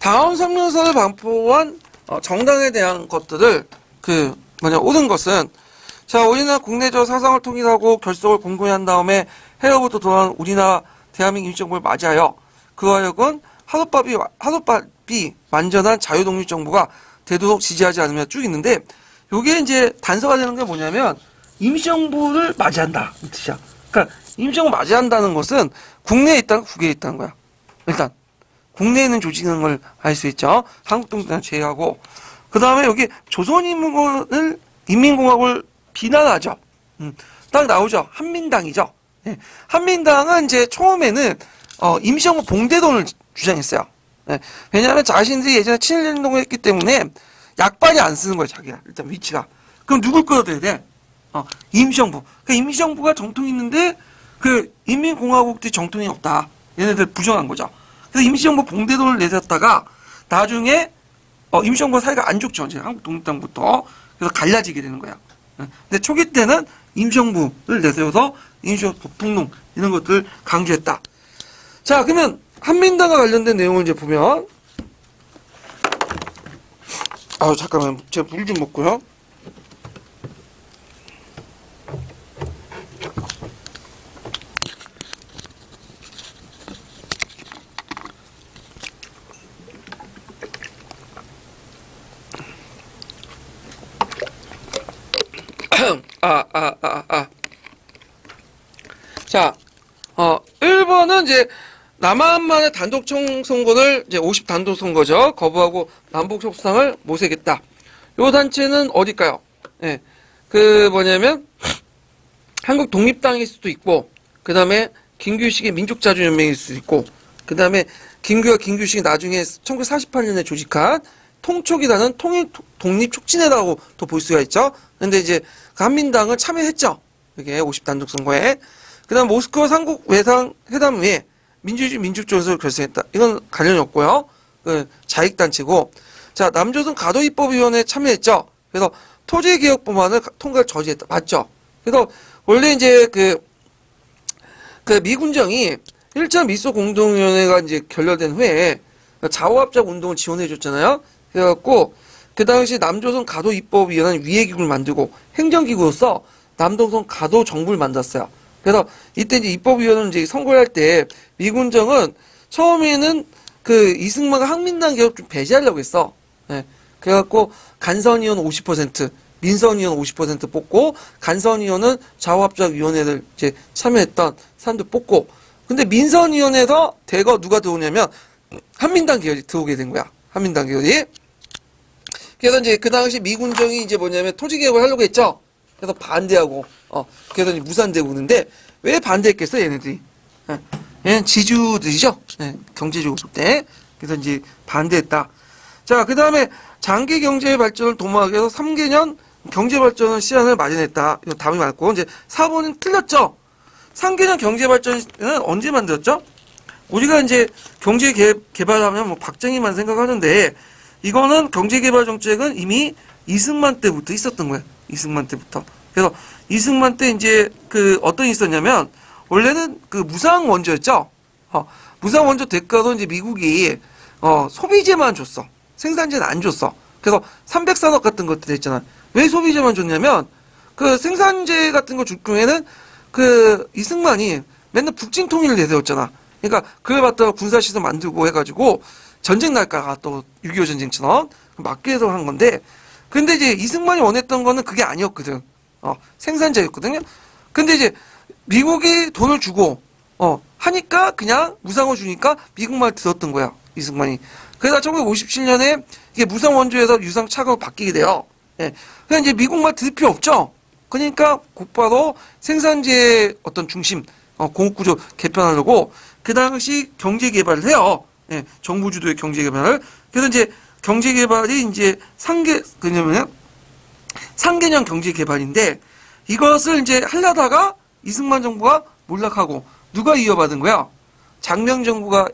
다음 성명서를 반포한 정당에 대한 것들을 옳은 것은 자, 우리나라 국내적 사상을 통일하고 결속을 공고히 한 다음에 해외로부터 돌아온 우리나라 대한민국 임시정부를 맞이하여 그하여금 하룻밥이 완전한 자유독립정부가 되도록 지지하지 않으며 쭉 있는데 요게 이제 단서가 되는 게 뭐냐면 임시정부를 맞이한다 이 뜻이야. 그러니까 임시정부 맞이한다는 것은 국내에 있다는 국외에 있다는 거야. 일단 국내에 있는 조직인 걸 알 수 있죠. 한국동당 제외하고 그 다음에 여기 조선인민공화국을 비난하죠. 딱 나오죠. 한민당이죠. 네. 한민당은 이제 처음에는 임시정부 봉대론을 주장했어요. 네. 왜냐하면 자신들이 예전에 친일운동을 했기 때문에 약발이 안 쓰는 거예요. 자기가 일단 위치가. 그럼 누굴 끌어들여야 돼? 임시정부. 그 임시정부가 정통이 있는데 그 인민공화국들이 정통이 없다. 얘네들 부정한 거죠. 그래서 임시정부 봉대론을 내세웠다가 나중에 임시정부 사이가 안 좋죠. 이제 한국 독립당부터. 그래서 갈라지게 되는 거야. 근데 초기 때는 임시정부를 내세워서 임시정부 북풍론 이런 것들을 강조했다. 자, 그러면 한민당과 관련된 내용을 이제 보면 잠깐만 제가 물 좀 먹고요. 자, 1번은 이제 남한만의 단독 총선거를 이제 50 단독 선거죠. 거부하고 남북 협상을 모색했다. 요 단체는 어딜까요? 예. 뭐냐면 한국 독립당일 수도 있고 그다음에 김규식의 민족자주연맹일 수도 있고 그다음에 김규식이 나중에 1948년에 조직한 통촉이라는 통일 독립 촉진회라고 또 볼 수가 있죠. 근데 이제 그 한민당은 참여했죠. 이게 50 단독 선거에. 그다음 모스크바 삼국 외상 회담 후에 민주주의 민족조선을 결성했다. 이건 관련이 없고요. 자익단체고. 자, 남조선 가도입법위원회에 참여했죠. 그래서 토지개혁 법안을 통과를 저지했다. 맞죠? 그래서 원래 이제 미군정이 1차 미소 공동위원회가 이제 결렬된 후에 자오합작 운동을 지원해줬잖아요. 그래갖고 그 당시 남조선 가도입법위원회 위예기구를 만들고 행정기구로서 남조선 가도 정부를 만들었어요. 그래서 이때 이제 입법위원회는 이제 선거를 할 때 미군정은 처음에는 이승만과 한민당 개혁 좀 배제하려고 했어. 예. 그래갖고 간선의원 50%, 민선의원 50% 뽑고 간선의원은 자오합작위원회를 이제 참여했던 사람들 뽑고 근데 민선위원회에서 대거 누가 들어오냐면 한민당 계열이 들어오게 된 거야. 한민당 계열이. 그래서 이제 그 당시 미군정이 이제 뭐냐면 토지개혁을 하려고 했죠. 그래서 반대하고 그래서 이제 무산되고 있는데 왜 반대했겠어 얘네들이? 얘는 지주들이죠. 경제적으로 볼 때. 그래서 이제 반대했다. 자, 그 다음에 장기 경제 발전을 도모하기 위해서 3개년 경제 발전을 시한을 마련했다. 이거 답이 맞고 이제 4번은 틀렸죠. 3개년 경제 발전은 언제 만들었죠? 우리가 이제 경제 개발하면 뭐 박정희만 생각하는데 이거는 경제 개발 정책은 이미 이승만 때부터 있었던 거예요. 이승만 때부터. 그래서 이승만 때 이제 어떤 게 있었냐면 원래는 무상 원조였죠. 무상 원조 대가로 이제 미국이 소비재만 줬어. 생산재는 안 줬어. 그래서 300산업 같은 것들 있잖아. 왜 소비재만 줬냐면 생산재 같은 거 줄 경우에는 이승만이 맨날 북진 통일을 내세웠잖아. 그러니까 그걸 갖다가 군사시설 만들고 해가지고 전쟁 날까가 또 6.25 전쟁처럼 막기 위해서 한 건데 근데 이제 이승만이 원했던 거는 그게 아니었거든. 생산자였거든요. 근데 이제 미국이 돈을 주고 하니까 그냥 무상을 주니까 미국 말 들었던 거야. 이승만이. 그래서 1957년에 이게 무상 원조에서 유상 차가로 바뀌게 돼요. 예. 그냥 이제 미국 말 들을 필요 없죠. 그러니까 곧바로 생산재의 어떤 중심 공업구조 개편하려고 그 당시 경제 개발을 해요. 예. 정부 주도의 경제 개발을. 그래서 이제 경제 개발이 이제 상개년 경제 개발인데 이것을 이제 하려다가 이승만 정부가 몰락하고 누가 이어받은 거야? 장명 정부가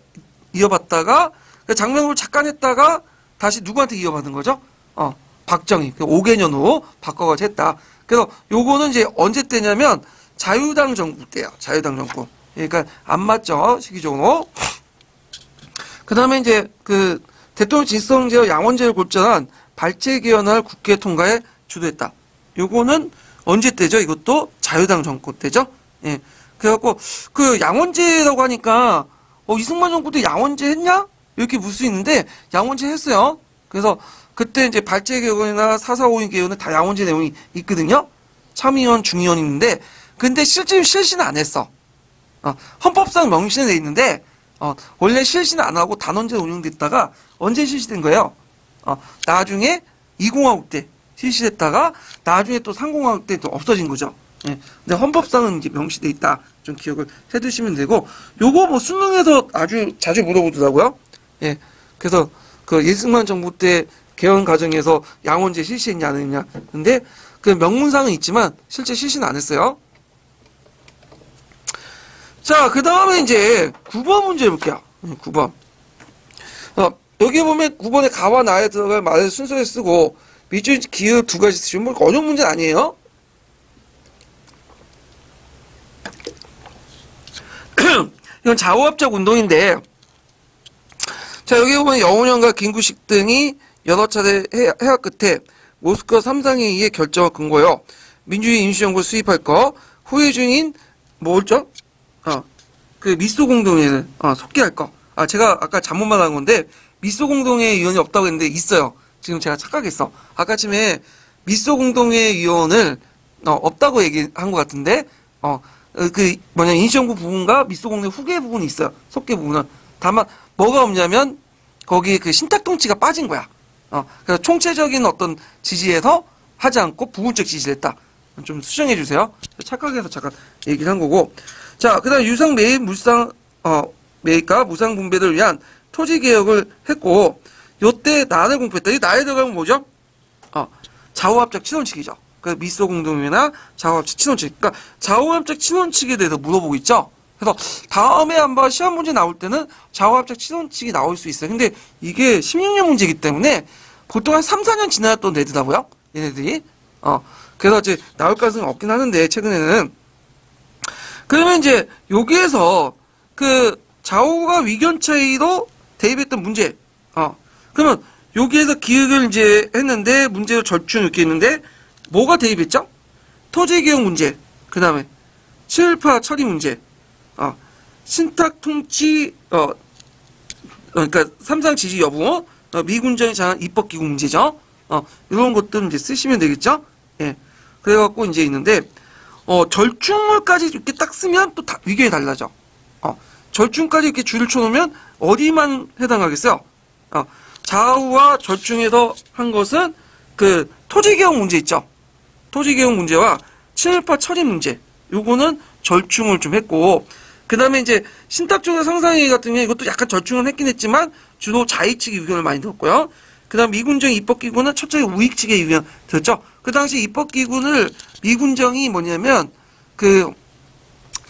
이어받다가 장명을 잠깐 했다가 다시 누구한테 이어받은 거죠? 박정희 5개년 후 바꿔가지고 했다. 그래서 요거는 이제 언제 때냐면 자유당 정부 때야. 자유당 정부. 그러니까 안 맞죠 시기적으로. 그 다음에 이제 그 대통령 직선제와 양원제를 골전한 발제 개헌을 국회 통과에 주도했다. 요거는 언제 때죠? 이것도 자유당 정권 때죠. 예. 그래갖고 그 양원제라고 하니까 이승만 정부 때 양원제 했냐? 이렇게 묻을 수 있는데 양원제 했어요. 그래서 그때 이제 발제 개헌이나 4.4.5인 개헌은 다 양원제 내용이 있거든요. 참의원, 중의원 있는데 근데 실제로 실시는 안 했어. 헌법상 명시는 돼 있는데 원래 실시는 안 하고 단원제로 운영됐다가 언제 실시된 거예요? 나중에 2공화국 때 실시됐다가 나중에 또 3공화국 때 또 없어진 거죠. 예. 근데 헌법상은 이제 명시돼 있다. 좀 기억을 해두시면 되고 요거 뭐 수능에서 아주 자주 물어보더라고요. 예. 그래서 그 이승만 정부 때 개헌 과정에서 양원제 실시했냐 안 했냐. 근데 그 명문상은 있지만 실제 실시는 안 했어요. 자, 그 다음에 이제 9번 문제 볼게요. 9번. 여기 보면 9번에 가와 나에 들어갈 말을 순서에 쓰고 밑줄 기읍 두 가지 쓰시면 뭐 어려운 문제는 아니에요. 이건 좌우합작 운동인데 자, 여기 보면 여운형과 김구식 등이 여러 차례 해학 끝에 모스크바 3상회의의 결정을 근거요. 민주주의 임시정부를 수립할 거 후회 중인 뭐였죠? 그 미소 공동회를 속개할 거. 제가 아까 잘못 말한 건데 미소 공동회 위원이 없다고 했는데 있어요. 지금 제가 착각했어. 아까 쯤에 미소 공동회 위원을 없다고 얘기한 것 같은데 임시정부 부분과 미소 공동회 후계 부분이 있어요. 속개 부분은. 다만 뭐가 없냐면 거기 그 신탁통치가 빠진 거야. 그래서 총체적인 어떤 지지에서 하지 않고 부분적 지지를 했다. 좀 수정해 주세요. 착각해서 잠깐 얘기를 한 거고. 자, 그 다음 유상 매입 매입과 무상 분배를 위한 토지 개혁을 했고, 요때 나를 공표했다. 이 나에 들어가면 뭐죠? 좌우합작 친원칙이죠. 그 미소 공동회나 좌우합작 친원칙. 그러니까 좌우합작 친원칙에 대해서 물어보고 있죠. 그래서 다음에 한번 시험 문제 나올 때는 좌우합작 친원칙이 나올 수 있어요. 근데 이게 16년 문제이기 때문에 보통 한 3, 4년 지나야 또 내더라고요. 얘네들이. 그래서 이제 나올 가능성이 없긴 하는데, 최근에는. 그러면 이제 여기에서 그 좌우가 위견 차이로 대입했던 문제. 그러면 여기에서 기획을 이제 했는데 문제로 절충 이렇게 있는데 뭐가 대입했죠? 토지 개혁 문제. 그 다음에 친일파 처리 문제. 신탁 통치 그러니까 삼상 지지 여부. 미군정이 장한 입법기구 문제죠. 이런 것들 이제 쓰시면 되겠죠? 예. 그래갖고 이제 있는데 절충을까지 이렇게 딱 쓰면 또 위견이 달라져. 절충까지 이렇게 줄을 쳐놓으면 어디만 해당하겠어요? 좌우와 절충에서 한 것은 그 토지개혁 문제 있죠. 토지개혁 문제와 친일파 처리 문제. 요거는 절충을 좀 했고, 그 다음에 이제 신탁조사 상상회의 같은 경우에 이것도 약간 절충은 했긴 했지만 주로 자의 측의 의견을 많이 들었고요. 그 다음 미군정 입법기구는 첫째 우익 측의 의견 들었죠. 그 당시 입법기구를 미군정이 뭐냐면 그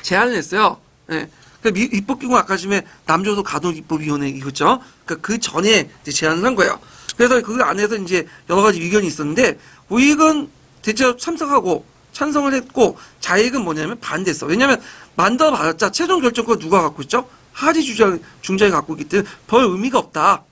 제안을 했어요. 예. 그 입법기구 아까 전에 남조선 가덕입법위원회 이거죠. 그러니까 그 전에 이제 제안을 한 거예요. 그래서 그 안에서 이제 여러 가지 의견이 있었는데 우익은 대체로 참석하고 찬성을 했고 자익은 뭐냐면 반대했어. 왜냐하면 만들어봤자 최종 결정권 누가 갖고 있죠? 하지 중장이 갖고 있기 때문에 별 의미가 없다.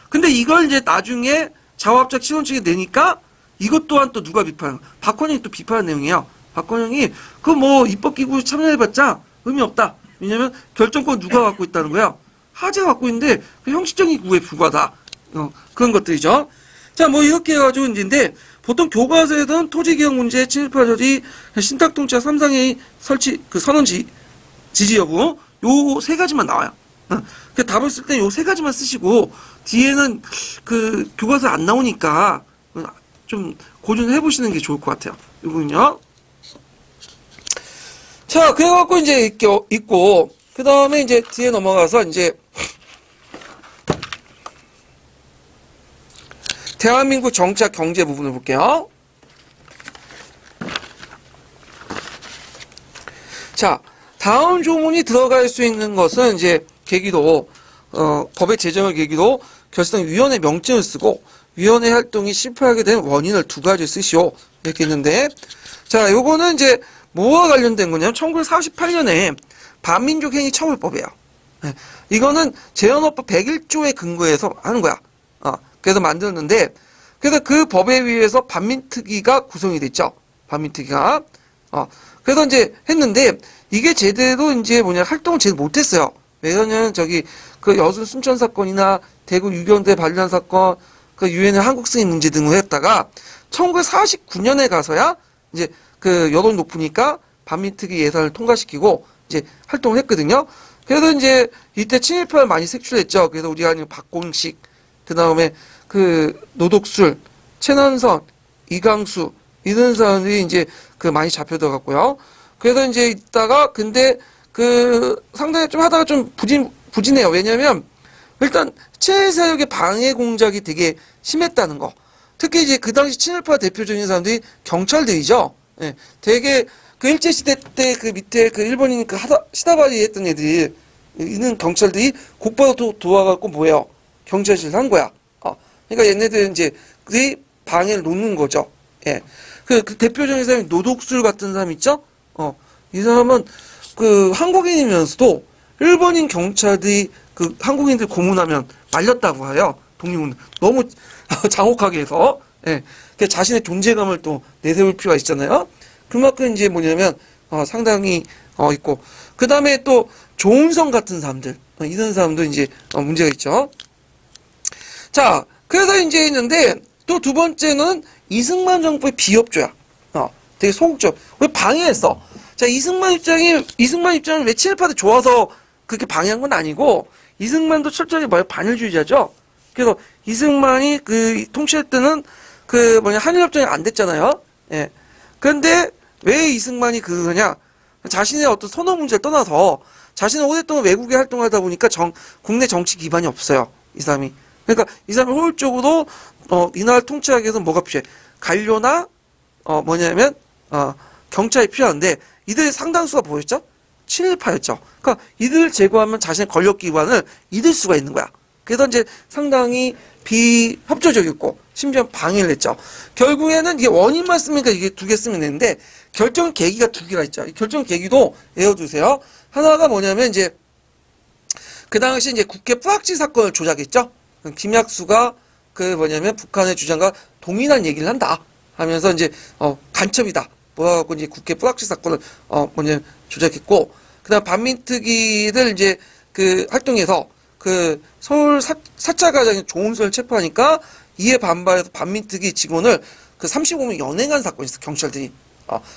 근데 이걸 이제 나중에 좌우합작 친원칙에 내니까 이것 또한 또 누가 비판한 거야? 박헌영이 또 비판한 내용이에요. 박헌영이 그 뭐 입법기구 참여해봤자 의미 없다. 왜냐면 결정권 누가 갖고 있다는 거야? 하재가 갖고 있는데 그 형식적인 기구에 불과하다. 그런 것들이죠. 자, 뭐 이렇게 해가지고 이제인데 보통 교과서에는 토지개혁 문제, 친일파 처리, 신탁통치와 삼상회의 설치, 그 선언 지지 여부 요 세 가지만 나와요. 그 답을 쓸 때 요 세 가지만 쓰시고 뒤에는 그 교과서 안 나오니까 좀 고민해 보시는 게 좋을 것 같아요. 이거는요. 자, 그래갖고 이제 있고 그 다음에 이제 뒤에 넘어가서 이제 대한민국 정치학 경제 부분을 볼게요. 자, 다음 조문이 들어갈 수 있는 것은 이제 계기로 법의 제정을 계기로 결산위원회 명칭을 쓰고 위원회 활동이 실패하게 된 원인을 두 가지 쓰시오. 이렇게 있는데, 자, 요거는 이제 뭐와 관련된 거냐면 1948년에 반민족행위처벌법이에요. 네. 이거는 재헌헌법 101조에 근거해서 하는 거야. 그래서 만들었는데, 그래서 그 법에 의해서 반민특위가 구성이 됐죠. 반민특위가. 그래서 이제 했는데, 이게 제대로 이제 활동을 제대로 못했어요. 왜냐면 그 여순 순천 사건이나 대구 유경대 반란 사건, 그 유엔의 한국 승인 문제 등을 했다가 1949년에 가서야 이제 그 여론이 높으니까 반민특위 예산을 통과시키고 이제 활동을 했거든요. 그래서 이제 이때 친일파를 많이 색출했죠. 그래서 우리가 아는 박공식, 그 다음에 그 노독술, 최난선, 이강수 이런 사람들이 이제 그 많이 잡혀들어갔고요. 그래서 이제 있다가 근데 그 상당히 좀 하다가 좀 부진해요. 왜냐면 일단 친일 세력의 방해 공작이 되게 심했다는 거. 특히 이제 그 당시 친일파 대표적인 사람들이 경찰들이죠. 예. 되게 그 일제시대 때 그 밑에 그 일본인 그 시다바리 했던 애들이 있는 경찰들이 곧바로 도와갖고 뭐예요? 경찰실 한 거야. 그러니까 얘네들은 이제 그 방해를 놓는 거죠. 예. 그 대표적인 사람이 노독술 같은 사람 있죠? 이 사람은 그 한국인이면서도 일본인 경찰들이 그 한국인들 고문하면 말렸다고 해요. 독립운동. 너무 장혹하게 해서. 예. 그 자신의 존재감을 또 내세울 필요가 있잖아요. 그만큼 이제 뭐냐면, 상당히, 있고. 그 다음에 또, 조은성 같은 사람들. 이런 사람도 이제, 문제가 있죠. 자, 그래서 이제 있는데, 또 두 번째는 이승만 정부의 비협조야. 되게 소극적. 왜 방해했어? 자, 이승만 입장은 왜 친일파들 좋아서 그렇게 방해한 건 아니고, 이승만도 철저히 반일주의자죠? 그래서 이승만이 그 통치할 때는 한일협정이 안 됐잖아요? 예. 그런데 왜 이승만이 그러냐? 자신의 어떤 선호 문제를 떠나서 자신은 오랫동안 외국에 활동하다 보니까 국내 정치 기반이 없어요. 이 사람이. 그러니까 이 사람이 효율적으로, 이 나라를 통치하기 위해서 뭐가 필요해? 관료나, 경찰이 필요한데, 이들의 상당수가 뭐였죠? 친일파였죠. 그러니까 이들을 제거하면 자신의 권력 기반을 잃을 수가 있는 거야. 그래서 이제 상당히 비협조적이었고, 심지어 방해를 했죠. 결국에는 이게 원인만 쓰니까 이게 두 개 쓰면 되는데, 결정 계기가 두 개가 있죠. 이 결정 계기도 외워두세요. 하나가 뭐냐면 이제, 그 당시 이제 국회 뿌락지 사건을 조작했죠. 김약수가 북한의 주장과 동일한 얘기를 한다 하면서 이제, 간첩이다. 뭐라고 이제 국회 뿌락지 사건을, 조작했고, 그 다음 반민특위들 이제 활동해서 서울 사찰과장인 조은선을 체포하니까 이에 반발해서 반민특위 직원을 35명 연행한 사건이 있어, 경찰들이.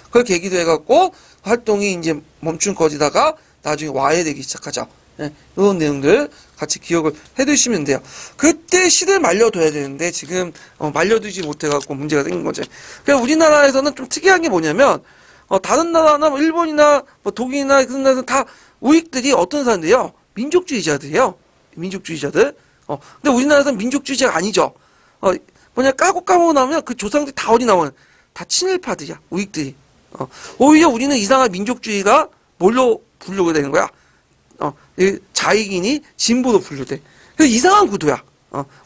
그걸 계기로 해갖고 활동이 이제 멈춘거지다가 나중에 와해되기 시작하죠. 예, 이런 내용들 같이 기억을 해두시면 돼요. 그때 시대를 말려둬야 되는데 지금 말려두지 못해갖고 문제가 생긴 거죠. 그러니까 우리나라에서는 좀 특이한 게 뭐냐면 다른 나라나 뭐 일본이나 뭐 독일이나 그런 나라는 다 우익들이 어떤 사람들이요? 민족주의자들이에요. 민족주의자들. 근데 우리나라에서는 민족주의자가 아니죠. 까고 나면 그 조상들이 다 어디 나오는? 다 친일파들이야. 우익들이. 오히려 우리는 이상한 민족주의가 뭘로 분류가 되는 거야? 자익이니 진보로 분류돼. 그래서 이상한 구도야.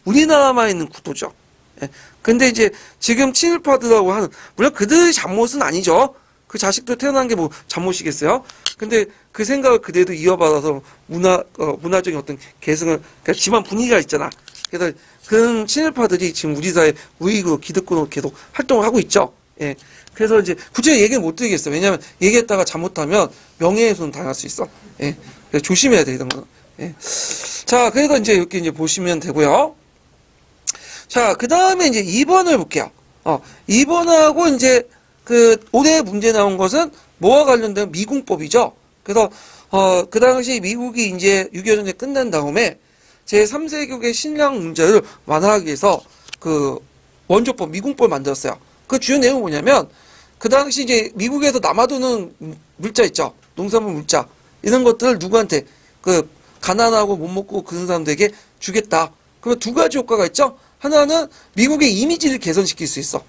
우리나라만 있는 구도죠. 예. 근데 이제 지금 친일파들하고 하는, 물론 그들의 잘못은 아니죠. 그 자식도 태어난 게 뭐 잘못이겠어요? 근데 그 생각을 그대로 이어받아서 문화적인 어떤 계승을, 그러니까 집안 분위기가 있잖아. 그래서 그런 친일파들이 지금 우리 사회 우익으로 기득권으로 계속 활동을 하고 있죠. 예. 그래서 이제 구체적으로 얘기를 못 드리겠어요. 왜냐하면 얘기했다가 잘못하면 명예훼손 당할 수 있어. 예. 그래서 조심해야 돼, 이런 거. 예. 자, 그래서 이제 이렇게 이제 보시면 되고요. 자, 그 다음에 이제 2번을 볼게요. 2번하고 이제 올해 문제 나온 것은 뭐와 관련된 미군법이죠. 그래서, 그 당시 미국이 이제 6.25 전쟁 끝난 다음에 제3세계의 식량 문제를 완화하기 위해서 원조법, 미군법을 만들었어요. 그 주요 내용은 뭐냐면, 그 당시 이제 미국에서 남아도는 물자 있죠. 농산물 물자. 이런 것들을 누구한테, 가난하고 못 먹고 그런 사람들에게 주겠다. 그러면 두 가지 효과가 있죠. 하나는 미국의 이미지를 개선시킬 수 있어.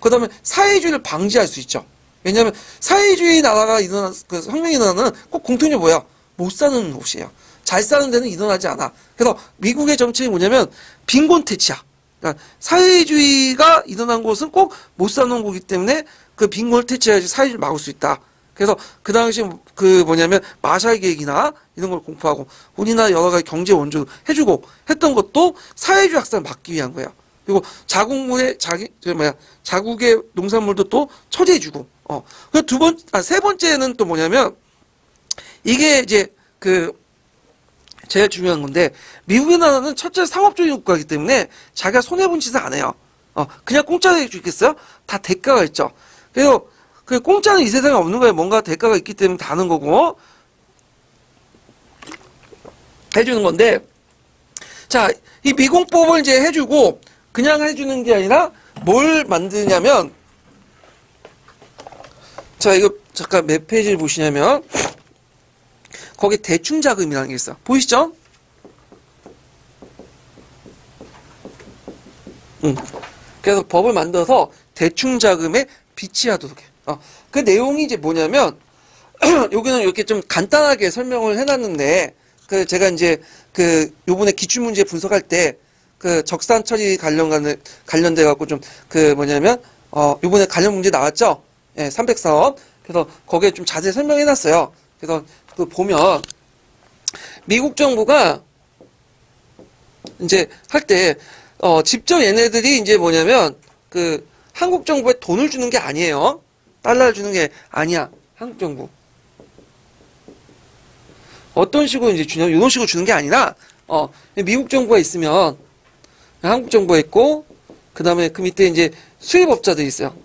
그 다음에 사회주의를 방지할 수 있죠. 왜냐하면 사회주의 나라가 혁명이 일어나는 꼭 공통점이 뭐야? 못 사는 곳이에요. 잘 사는 데는 일어나지 않아. 그래서 미국의 정책이 뭐냐면 빈곤 퇴치야. 그러니까 사회주의가 일어난 곳은 꼭 못 사는 거기 때문에 그 빈곤을 퇴치해야지 사회주의를 막을 수 있다. 그래서 그 당시 그 뭐냐면 마샬 계획이나 이런 걸 공포하고 우리나라 여러 가지 경제 원조 해주고 했던 것도 사회주의 학살을 막기 위한 거예요. 그리고 자국의 농산물도 또 처리해주고. 그 세 번째는 또 뭐냐면 이게 이제 제일 중요한 건데 미국의 나라는 첫째 상업주의 국가이기 때문에 자기가 손해본 짓을 안 해요. 그냥 공짜로 해주겠어요? 다 대가가 있죠. 그래서 그 공짜는 이 세상에 없는 거예요. 뭔가 대가가 있기 때문에 다 하는 거고 해주는 건데 자, 이 미공법을 이제 해주고 그냥 해주는 게 아니라 뭘 만드냐면 자, 이거 잠깐 몇 페이지를 보시냐면 거기 대충자금이라는 게 있어. 보이시죠? 그래서 법을 만들어서 대충자금에 비치하도록 해. 그 내용이 이제 뭐냐면 여기는 이렇게 좀 간단하게 설명을 해놨는데 제가 이제 요번에 기출문제 분석할 때 적산 처리 관련돼 갖고 좀 뭐냐면 요번에 관련 문제 나왔죠? 예, 304원. 그래서 거기에 좀 자세히 설명해놨어요. 그래서 보면 미국 정부가 이제 할 때 직접 얘네들이 이제 뭐냐면 한국 정부에 돈을 주는 게 아니에요. 달러를 주는 게 아니야. 한국 정부. 어떤 식으로 이제 주냐면 이런 식으로 주는 게 아니라 미국 정부가 있으면 한국 정부가 있고 그다음에 그 밑에 이제 수입업자들이 있어요.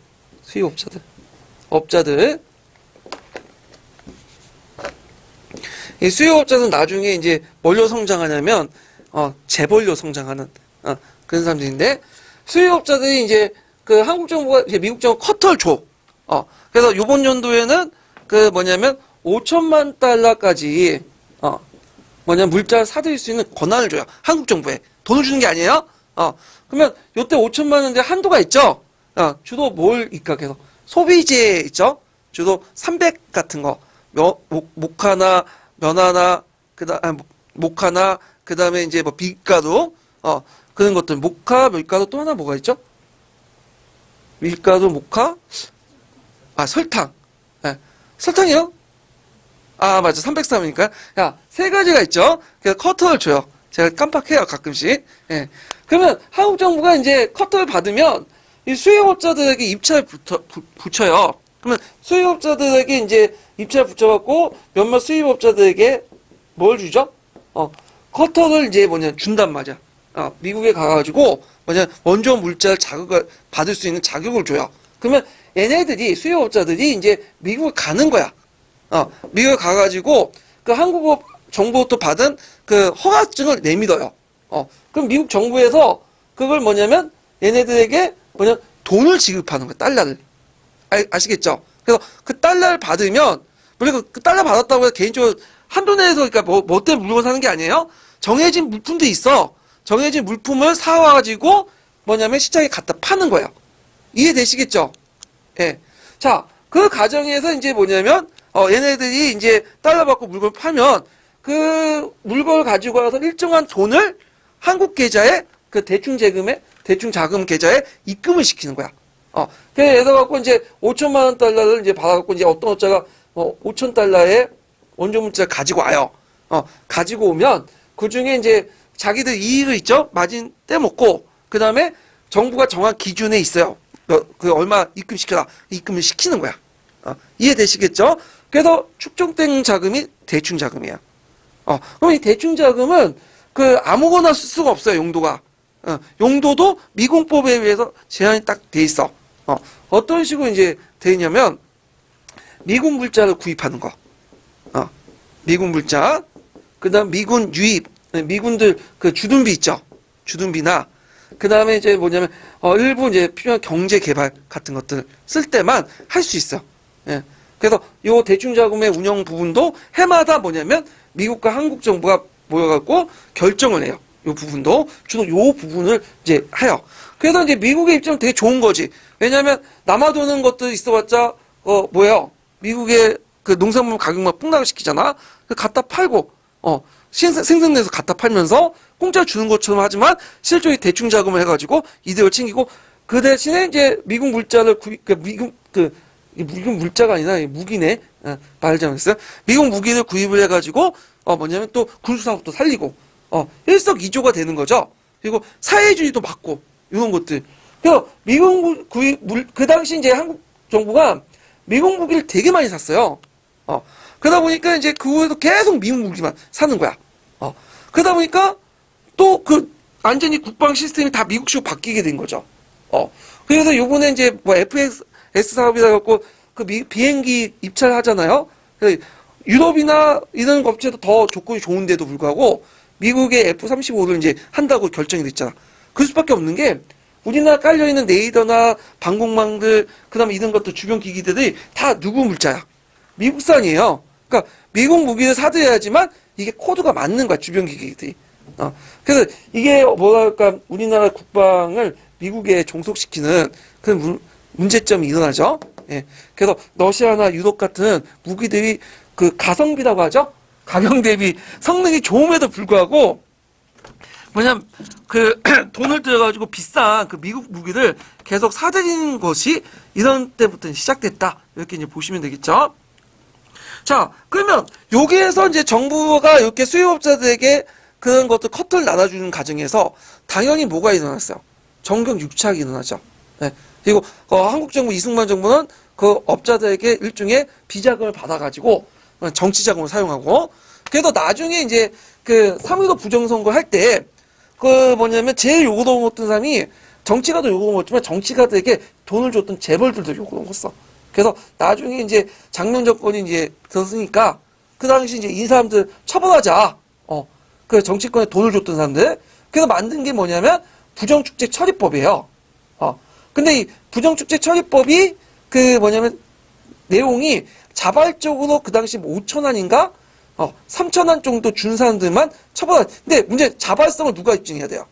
업자들. 이 수요업자는 나중에 이제 뭘로 성장하냐면 재벌로 성장하는 그런 사람들인데 수요업자들이 이제 한국 정부가 이제 미국 정부 커터를 줘. 그래서 요번 연도에는 뭐냐면 5천만 달러까지 물자를 사들일 수 있는 권한을 줘요. 한국 정부에 돈을 주는 게 아니에요. 그러면 요때 5천만 원인데 한도가 있죠. 주로 뭘 입각해서 소비재 있죠. 주로 300 같은 거 목화나 면화나 목화나 그다음에 이제 뭐 밀가루 그런 것들 목화 밀가루 또 하나 뭐가 있죠? 밀가루 목화 설탕 설탕이요? 맞아 303이니까 세 가지가 있죠. 그래서 커터를 줘요. 제가 깜빡해요 가끔씩. 예. 그러면 한국 정부가 이제 커터를 받으면 이 수요업자들에게 입찰을 붙여요. 그러면 수요업자들에게 이제 입찰 붙여갖고 몇몇 수입업자들에게 뭘 주죠? 커터를 이제 준단 말이야. 미국에 가가지고 원조 물자를 받을 수 있는 자격을 줘요. 그러면 얘네들이 수요업자들이 이제 미국을 가는 거야. 미국에 가가지고 한국 정부부터 받은 허가증을 내밀어요. 그럼 미국 정부에서 그걸 얘네들에게 돈을 지급하는 거야. 달러를. 아시겠죠? 그래서 그 달러를 받으면 물론 그 달러 받았다고 해서 개인적으로 한도 내에서 그러니까 뭐 때문에 물건 사는 게 아니에요. 정해진 물품도 있어. 정해진 물품을 사와가지고 시장에 갖다 파는 거예요. 이해되시겠죠? 예. 자, 그 과정에서 이제 얘네들이 이제 달러 받고 물건을 파면 그 물건을 가지고 와서 일정한 돈을 한국 계좌에 대충자금 계좌에 입금을 시키는 거야. 그래서 갖고 이제 5천만 원 달러를 이제 받아갖고 이제 어떤 업자가 5천 달러의 원조 물자를 가지고 와요. 가지고 오면 그 중에 이제 자기들 이익을 있죠? 마진 떼먹고 그 다음에 정부가 정한 기준에 있어요. 얼마 입금시켜라. 입금을 시키는 거야. 이해되시겠죠? 그래서 축적된 자금이 대충자금이야. 그럼 이 대충자금은 아무거나 쓸 수가 없어요. 용도가. 용도도 미공법에 의해서 제한이 딱 돼 있어. 어떤 식으로 이제 돼 있냐면 미군 물자를 구입하는 거. 미군 물자. 그다음 미군 유입. 미군들 주둔비 있죠. 주둔비나 그다음에 이제 일부 이제 필요한 경제 개발 같은 것들 쓸 때만 할 수 있어. 예. 그래서 요 대충자금의 운영 부분도 해마다 미국과 한국 정부가 모여갖고 결정을 해요. 요 부분도 주로 요 부분을 이제 해요. 그래서 이제 미국의 입장은 되게 좋은 거지. 왜냐하면 남아도는 것도 있어봤자 미국의 농산물 가격만 폭락을 시키잖아. 갖다 팔고 생산돼서 갖다 팔면서 공짜 주는 것처럼 하지만 실제로 대충 자금을 해가지고 이득을 챙기고 그 대신에 이제 미국 물자를 미국 물자가 아니라 무기네. 말 잘못했어요. 미국 무기를 구입을 해가지고 뭐냐면 또 군수사업도 살리고 일석이조가 되는 거죠. 그리고 사회주의도 막고 이런 것들. 그래서 미국 그 당시 이제 한국 정부가 미국 무기를 되게 많이 샀어요. 그러다 보니까 이제 그 후에도 계속 미국 무기만 사는 거야. 그러다 보니까 또 완전히 국방 시스템이 다 미국식으로 바뀌게 된 거죠. 그래서 요번에 이제 뭐 FS 사업이라 갖고 비행기 입찰하잖아요. 유럽이나 이런 업체도 더 조건이 좋은데도 불구하고 미국의 F-35를 이제 한다고 결정이 됐잖아. 그 수밖에 없는 게 우리나라 깔려있는 레이더나 방공망들 그다음에 이런 것도 주변 기기들이 다 누구 물자야? 미국산이에요. 그러니까 미국 무기를 사들여야지만 이게 코드가 맞는 거야, 주변 기기들이. 그래서 이게 뭐랄까 우리나라 국방을 미국에 종속시키는 그런 문제점이 일어나죠. 예. 그래서 러시아나 유럽 같은 무기들이 가성비라고 하죠. 가격 대비 성능이 좋음에도 불구하고 뭐냐면 돈을 들여가지고 비싼 미국 무기를 계속 사들이는 것이 이런 때부터 시작됐다. 이렇게 이제 보시면 되겠죠. 자, 그러면 여기에서 이제 정부가 이렇게 수요업자들에게 그런 것들 커트를 나눠주는 과정에서 당연히 뭐가 일어났어요? 정경 유착이 일어나죠. 네. 그리고 한국 정부 이승만 정부는 그 업자들에게 일종의 비자금을 받아가지고 정치 자금을 사용하고 그래도 나중에 이제 3.15 부정선거 할 때 뭐냐면 제일 요구 먹었던 사람이 정치가도 요구 먹었지만 정치가들에게 돈을 줬던 재벌들도 요구 먹었어. 그래서 나중에 이제 장면 정권이 이제 들었으니까 그 당시 이제 이 사람들 처벌하자. 그 정치권에 돈을 줬던 사람들. 그래서 만든 게 뭐냐면 부정축제 처리법이에요. 근데 이 부정축제 처리법이 뭐냐면 내용이 자발적으로 그 당시 5,000원인가 3,000원 정도 준 사람들만 처벌. 근데 문제 자발성을 누가 입증해야 돼요?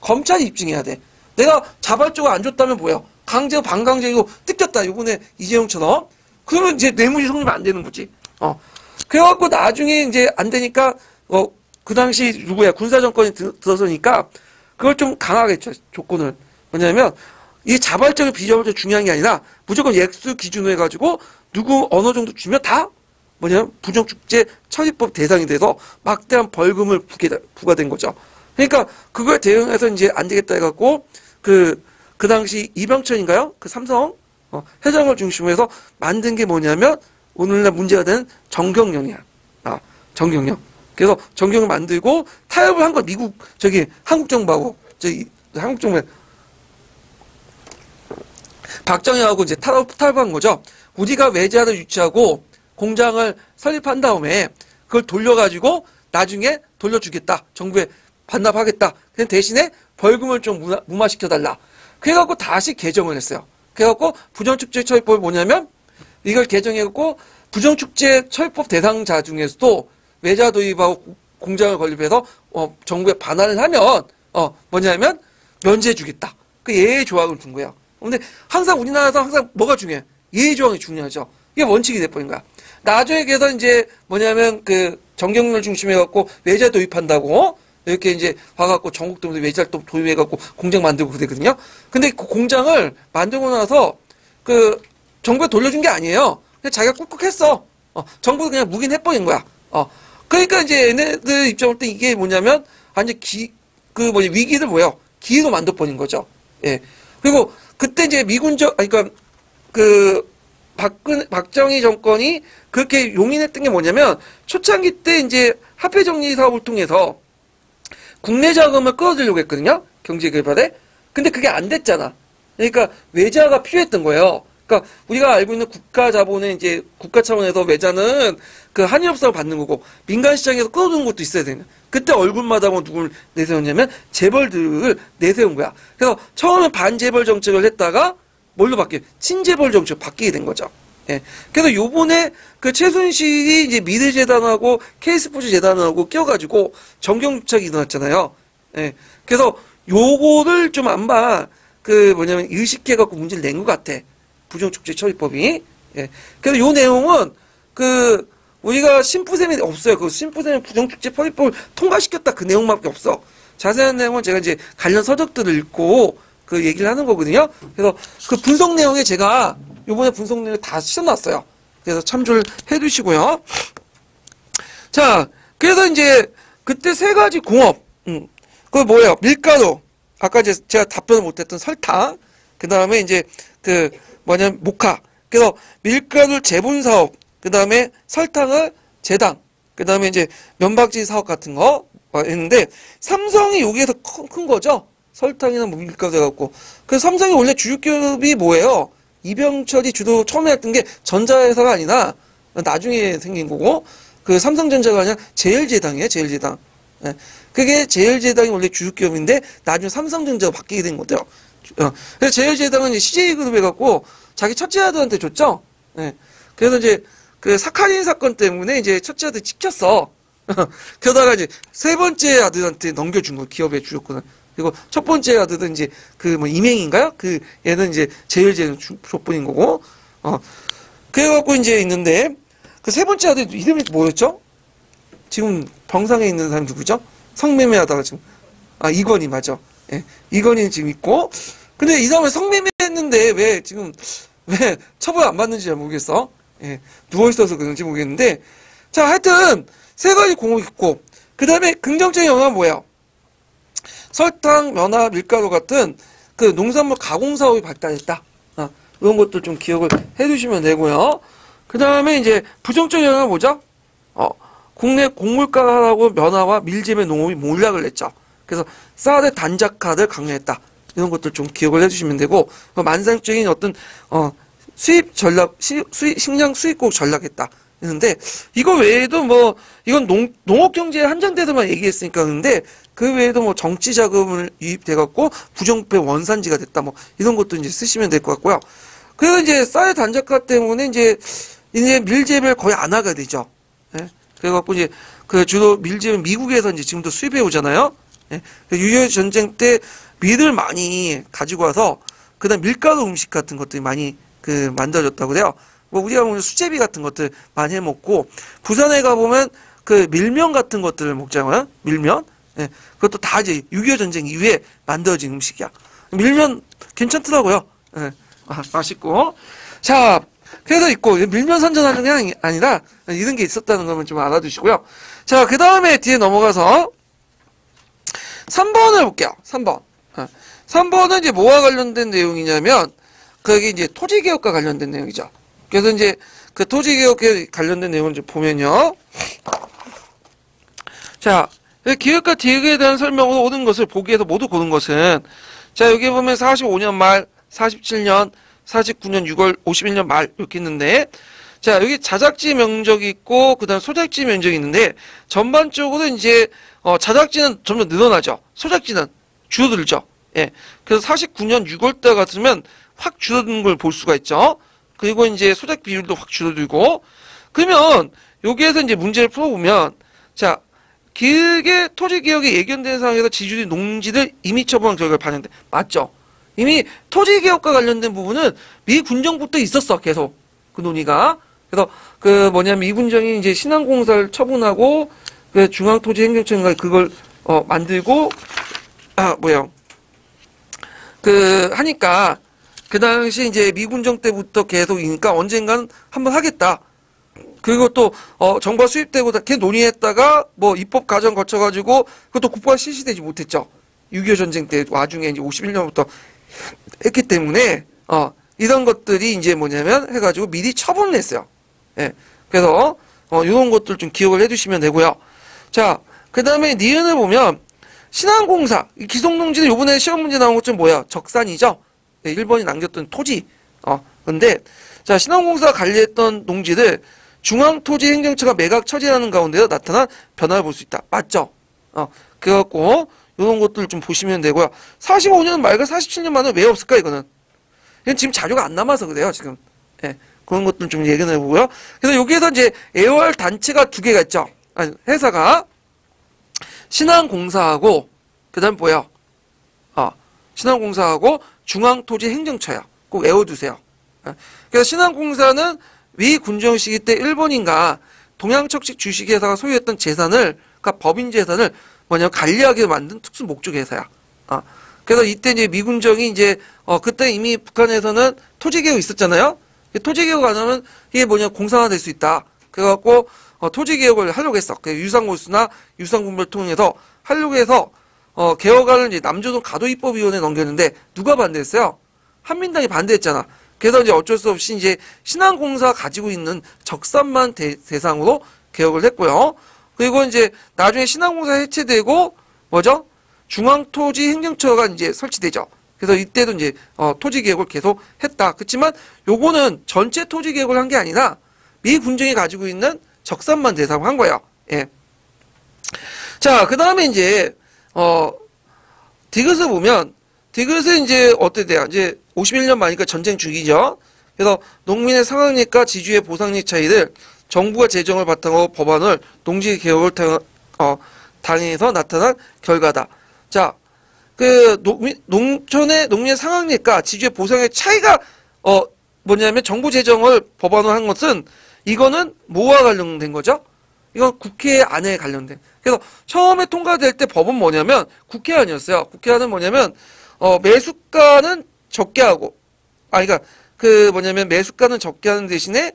검찰이 입증해야 돼. 내가 자발적으로 안 줬다면 뭐예요? 강제 반강제이고 뜯겼다. 요번에 이재용처럼. 그러면 이제 뇌물이 성립이 안 되는 거지. 그래갖고 나중에 이제 안 되니까 그 당시 누구야 군사 정권이 들어서니까 그걸 좀 강하겠죠. 조건을. 뭐냐면 이 자발적인 비자발적 중요한 게 아니라 무조건 액수 기준으로 해가지고 누구 어느 정도 주면 다 뭐냐면 부정축제 처리법 대상이 돼서 막대한 벌금을 부과된 거죠. 그러니까 그거에 대응해서 이제 안 되겠다 해갖고 그 당시 이병철인가요? 그 삼성 회장을 중심으로 해서 만든 게 뭐냐면 오늘날 문제가 되는 정경련이야. 정경련. 그래서 정경을 만들고 타협을 한 건 미국 한국 정부하고 한국 정부 박정희하고 이제 타협한 거죠. 우리가 외자를 유치하고 공장을 설립한 다음에 그걸 돌려가지고 나중에 돌려주겠다. 정부에 반납하겠다. 그냥 대신에 벌금을 좀 무마시켜달라. 그래갖고 다시 개정을 했어요. 그래갖고 부정축제 처리법이 뭐냐면 이걸 개정해갖고 부정축제 처리법 대상자 중에서도 외자 도입하고 공장을 건립해서 정부에 반환을 하면 뭐냐면 면제해주겠다. 그 예외 조항을 둔 거예요. 근데 항상 우리나라에서 항상 뭐가 중요해? 예외 조항이 중요하죠. 이게 원칙이 돼버린 거야. 나중에 그래서 이제 뭐냐면 정경련을 중심해갖고 외자 도입한다고 이렇게 이제 와갖고 전국 도면서 외자를 또 도입해갖고 공장 만들고 그랬거든요. 근데 그 공장을 만들고 나서 정부에 돌려준 게 아니에요. 그냥 자기가 꾹꾹했어. 정부가 그냥 묵인해버린 거야. 그러니까 이제 얘네들 입장을 때 이게 뭐냐면 완전 위기를 기회로 만들어버린 거죠. 예. 그리고 그때 이제 그러니까 박정희 정권이 그렇게 용인했던 게 뭐냐면 초창기 때 이제 화폐 정리 사업을 통해서 국내 자금을 끌어들이려고 했거든요. 경제 개발에. 근데 그게 안 됐잖아. 그러니까 외자가 필요했던 거예요. 그러니까 우리가 알고 있는 국가 자본은 이제 국가 차원에서 외자는 한일협상을 받는 거고 민간 시장에서 끌어들이는 것도 있어야 되는. 그때 얼굴마다 누굴 내세웠냐면 재벌들을 내세운 거야. 그래서 처음엔 반재벌 정책을 했다가 뭘로 친재벌 정책으로 바뀌게 된 거죠. 예. 그래서 요번에 최순실이 이제 미래재단하고 K스포츠 재단하고 껴가지고 정경유착이 일어났잖아요. 예. 그래서 요거를 좀 아마 뭐냐면 의식해갖고 문제를 낸 것 같아. 부정축제 처리법이. 예. 그래서 요 내용은 우리가 심부셈이 없어요. 그 심부셈 부정축제 편입법을 통과시켰다 그 내용밖에 없어. 자세한 내용은 제가 이제 관련 서적들을 읽고 그 얘기를 하는 거거든요. 그래서 그 분석 내용에 제가 요번에 분석 내용을 다 씌워놨어요. 그래서 참조를 해두시고요. 자, 그래서 이제 그때 세 가지 공업, 그거 뭐예요? 밀가루, 아까 이제 제가 답변을 못했던 설탕, 그 다음에 이제 그 뭐냐면 모카. 그래서 밀가루 재분 사업, 그 다음에 설탕을 재당, 그 다음에 이제 면박지 사업 같은 거 했는데 삼성이 여기에서 큰 거죠. 설탕이나 뭐 밀가루 해갖고. 그래서 삼성이 원래 주식기업이 뭐예요? 이병철이 주도 처음에 했던 게 전자회사가 아니라 나중에 생긴 거고, 그 삼성전자가 아니라 제일제당이에요. 제일제당. 예. 그게 제일제당이 원래 주식기업인데 나중에 삼성전자가 바뀌게 된 거죠. 그래서 제일제당은 이제 CJ그룹 해갖고 자기 첫째 아들한테 줬죠. 예. 그래서 이제 그 사카린 사건 때문에 이제 첫째 아들 찍혔어. 그러다가 이제 세 번째 아들한테 넘겨준 거, 기업의 주요권을. 그리고 첫 번째 아들은 이제 그 뭐 이맹인가요? 그 얘는 이제 제일제당 족분인 거고. 그래갖고 이제 있는데 그 세 번째 아들 이름이 뭐였죠? 지금 병상에 있는 사람 누구죠? 성매매하다가 지금 이건희 맞아. 예, 이건희는 지금 있고. 근데 이 사람은 성매매했는데 왜 지금 왜 처벌 안 받는지 잘 모르겠어. 예, 누워 있어서 그런지 모르겠는데. 자, 하여튼 세 가지 공업이 있고, 그 다음에 긍정적인 영향은 뭐야? 설탕, 면화, 밀가루 같은 그 농산물 가공 사업이 발달했다. 이런 것도 좀 기억을 해두시면 되고요. 그 다음에 이제 부정적인 영향은 뭐죠? 국내 곡물가하고 면화와 밀재배 농업이 몰락을 했죠. 그래서 쌀의 단작화를 강요했다. 이런 것들 좀 기억을 해주시면 되고, 만상적인 어떤 수입 전략, 식량 수입국 전략했다. 있는데 이거 외에도 뭐 이건 농업 경제에 한정돼서만 얘기했으니까 그런데 그 외에도 뭐 정치 자금을 유입돼 갖고 부정부패 원산지가 됐다. 뭐 이런 것도 이제 쓰시면 될 것 같고요. 그래서 이제 쌀 단작화 때문에 이제 밀재배를 거의 안 하게 되죠. 예? 그래갖고 이제 그 주로 밀재배 미국에서 이제 지금도 수입해 오잖아요. 예? 6.25 전쟁 때 밀을 많이 가지고 와서 그다음 밀가루 음식 같은 것들이 많이 그 만들어졌다고 그래요. 뭐 우리가 보면 수제비 같은 것들 많이 해 먹고 부산에 가 보면 그 밀면 같은 것들을 먹잖아요. 밀면. 예. 그것도 다 이제 6.25 전쟁 이후에 만들어진 음식이야. 밀면 괜찮더라고요. 예. 맛있고. 자, 그래서 있고 밀면 선전하는 게 아니라 이런 게 있었다는 거면 좀 알아두시고요. 자, 그 다음에 뒤에 넘어가서 3번을 볼게요. 3번. 3번은 이제 뭐와 관련된 내용이냐면 그게 이제 토지개혁과 관련된 내용이죠. 그래서 이제 그 토지개혁에 관련된 내용을 좀 보면요. 자, 기획과 계획에 대한 설명으로 오는 것을 보기에서 모두 고른 것은 자, 여기 보면 45년 말, 47년, 49년 6월, 51년 말 이렇게 있는데 자, 여기 자작지 면적이 있고 그다음 소작지 면적이 있는데 전반적으로 이제 자작지는 점점 늘어나죠. 소작지는 줄어들죠. 예. 그래서 49년 6월달 같으면 확 줄어드는 걸 볼 수가 있죠. 그리고 이제 소작 비율도 확 줄어들고, 그러면 여기에서 이제 문제를 풀어보면, 자, 길게 토지개혁이 예견된 상황에서 지주들이 농지를 임의 처분한 결과를 반영돼. 맞죠? 이미 토지개혁과 관련된 부분은 미 군정부 때 있었어, 계속. 그 논의가. 그래서 그 뭐냐면 미 군정이 이제 신안공사를 처분하고, 그 중앙토지행정청이 그걸, 만들고, 하니까, 그 당시 이제 미군정 때부터 계속이니까 언젠가는 한번 하겠다. 그리고 또 정부가 수입되고 계속 논의했다가 뭐 입법 과정 거쳐가지고 그것도 국부가 실시되지 못했죠. 6.25 전쟁 때 와중에 이제 51년부터 했기 때문에 이런 것들이 이제 뭐냐면 해가지고 미리 처분을 했어요. 예. 그래서 이런 것들 좀 기억을 해두시면 되고요. 자, 그 다음에 니은을 보면 신안공사 기성농지는 요번에 시험 문제 나온 것 좀 뭐야? 적산이죠. 네, 일본이 남겼던 토지. 근데, 자, 신안공사가 관리했던 농지를 중앙토지행정처가 매각 처리하는 가운데서 나타난 변화를 볼 수 있다. 맞죠? 그래갖고, 요런 것들 좀 보시면 되고요. 45년 말과 47년 만은 왜 없을까, 이거는? 이건 지금 자료가 안 남아서 그래요, 지금. 예. 그런 것들 좀 얘기를 해보고요. 그래서 여기에서 이제 애월 단체가 두 개가 있죠. 아니, 회사가 신안공사하고, 그 다음 뭐야? 신안공사하고 중앙토지행정처야. 꼭 외워두세요. 그래서 신안공사는 미 군정 시기 때 일본인가 동양척식 주식회사가 소유했던 재산을, 그러니까 법인 재산을 뭐냐면 관리하게 만든 특수 목적 회사야. 그래서 이때 이제 미군정이 이제 그때 이미 북한에서는 토지개혁 있었잖아요. 토지개혁 안 하면 이게 뭐냐 공산화 될 수 있다. 그래갖고 토지개혁을 하려고 했어. 유상몰수나 유상분배를 통해서 하려고 해서 개혁안을 이제 남조선 가도입법위원회에 넘겼는데 누가 반대했어요? 한민당이 반대했잖아. 그래서 이제 어쩔 수 없이 이제 신한공사가 가지고 있는 적산만 대상으로 개혁을 했고요. 그리고 이제 나중에 신한공사 해체되고 뭐죠? 중앙토지행정처가 이제 설치되죠. 그래서 이때도 이제 토지 개혁을 계속 했다. 그렇지만 요거는 전체 토지 개혁을 한 게 아니라 미 군정이 가지고 있는 적산만 대상으로 한 거예요. 예. 자, 그 다음에 이제 디귿을 보면 디귿은 이제 어떻게 돼요? 이제 51년 만이니까 전쟁 중이죠. 그래서 농민의 상황력과 지주의 보상력 차이를 정부가 재정을 바탕으로 법안을 농지 개혁을 당해서 나타난 결과다. 자, 농민의 상황력과 지주의 보상의 차이가 뭐냐면 정부 재정을 법안으로 한 것은 이거는 뭐와 관련된 거죠? 이건 국회 안에 관련된. 그래서 처음에 통과될 때 법은 뭐냐면 국회안이었어요. 국회안은 뭐냐면 매수가는 적게 하고, 그러니까 매수가는 적게 하는 대신에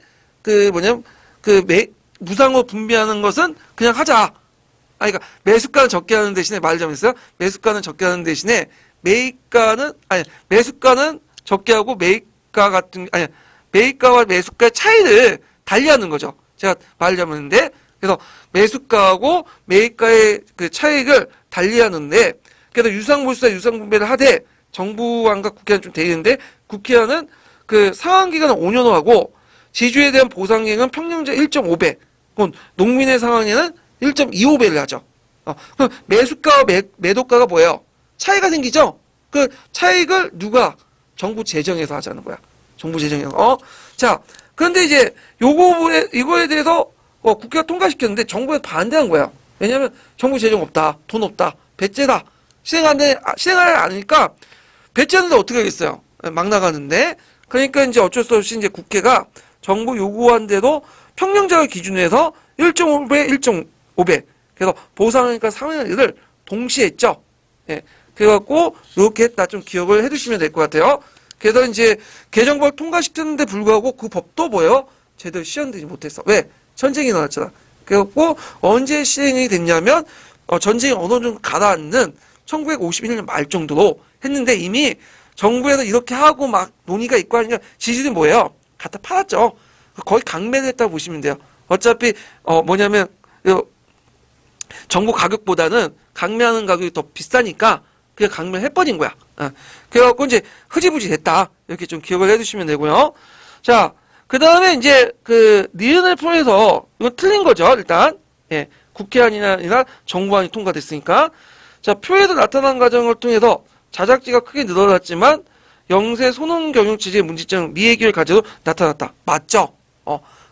무상으로 분배하는 것은 그냥 하자. 그러니까 매수가는 적게 하는 대신에 말 잘못했어요. 매수가는 적게 하는 대신에 매수가는 적게 하고 매입가와 매수가의 차이를 달리하는 거죠. 제가 말 잘못했는데 그래서 매수가하고 매입가의 그 차익을 달리하는데 그래서 유상몰수와 유상분배를 하되 정부안과 국회안 좀 되는데 국회안은 그 상환기간은 5년으로 하고 지주에 대한 보상액은 평균적 1.5배. 그럼 농민의 상황에는 1.25배를 하죠. 그럼 매수가와 매도가가 뭐예요? 차이가 생기죠? 그 차익을 누가? 정부 재정에서 하자는 거야. 정부 재정에서. 자, 그런데 이제 이거에 대해서 국회가 통과시켰는데 정부에 반대한 거야. 왜냐면 정부 재정 없다. 돈 없다. 배째다. 실행을 안 하니까 배째하는데 어떻게 하겠어요? 막 나가는데. 그러니까 이제 어쩔 수 없이 이제 국회가 정부 요구한 대로 평균적을 기준으로 해서 1.5배, 1.5배. 그래서 보상하니까 상환을 동시에 했죠. 예. 그래갖고, 이렇게 했다. 좀 기억을 해 두시면 될 것 같아요. 그래서 이제 개정법을 통과시켰는데 불구하고 그 법도 뭐예요? 제대로 시행되지 못했어. 왜? 전쟁이 일어났잖아. 그래갖고, 언제 시행이 됐냐면, 전쟁이 어느 정도 가라앉는 1951년 말 정도로 했는데 이미 정부에서 이렇게 하고 막 논의가 있고 하니까 지지들이 뭐예요? 갖다 팔았죠. 거의 강매를 했다고 보시면 돼요. 어차피 정부 가격보다는 강매하는 가격이 더 비싸니까 그냥 강매를 해버린 거야. 그래갖고 이제 흐지부지 됐다. 이렇게 좀 기억을 해두시면 되고요. 자, 그 다음에 이제 니은을 포함해서 이건 틀린 거죠. 일단 예, 국회안이 아니라 정부안이 통과됐으니까. 자, 표에서 나타난 과정을 통해서 자작지가 크게 늘어났지만 영세 소농 경영 체제의 문제점 미해결 과제도 나타났다. 맞죠?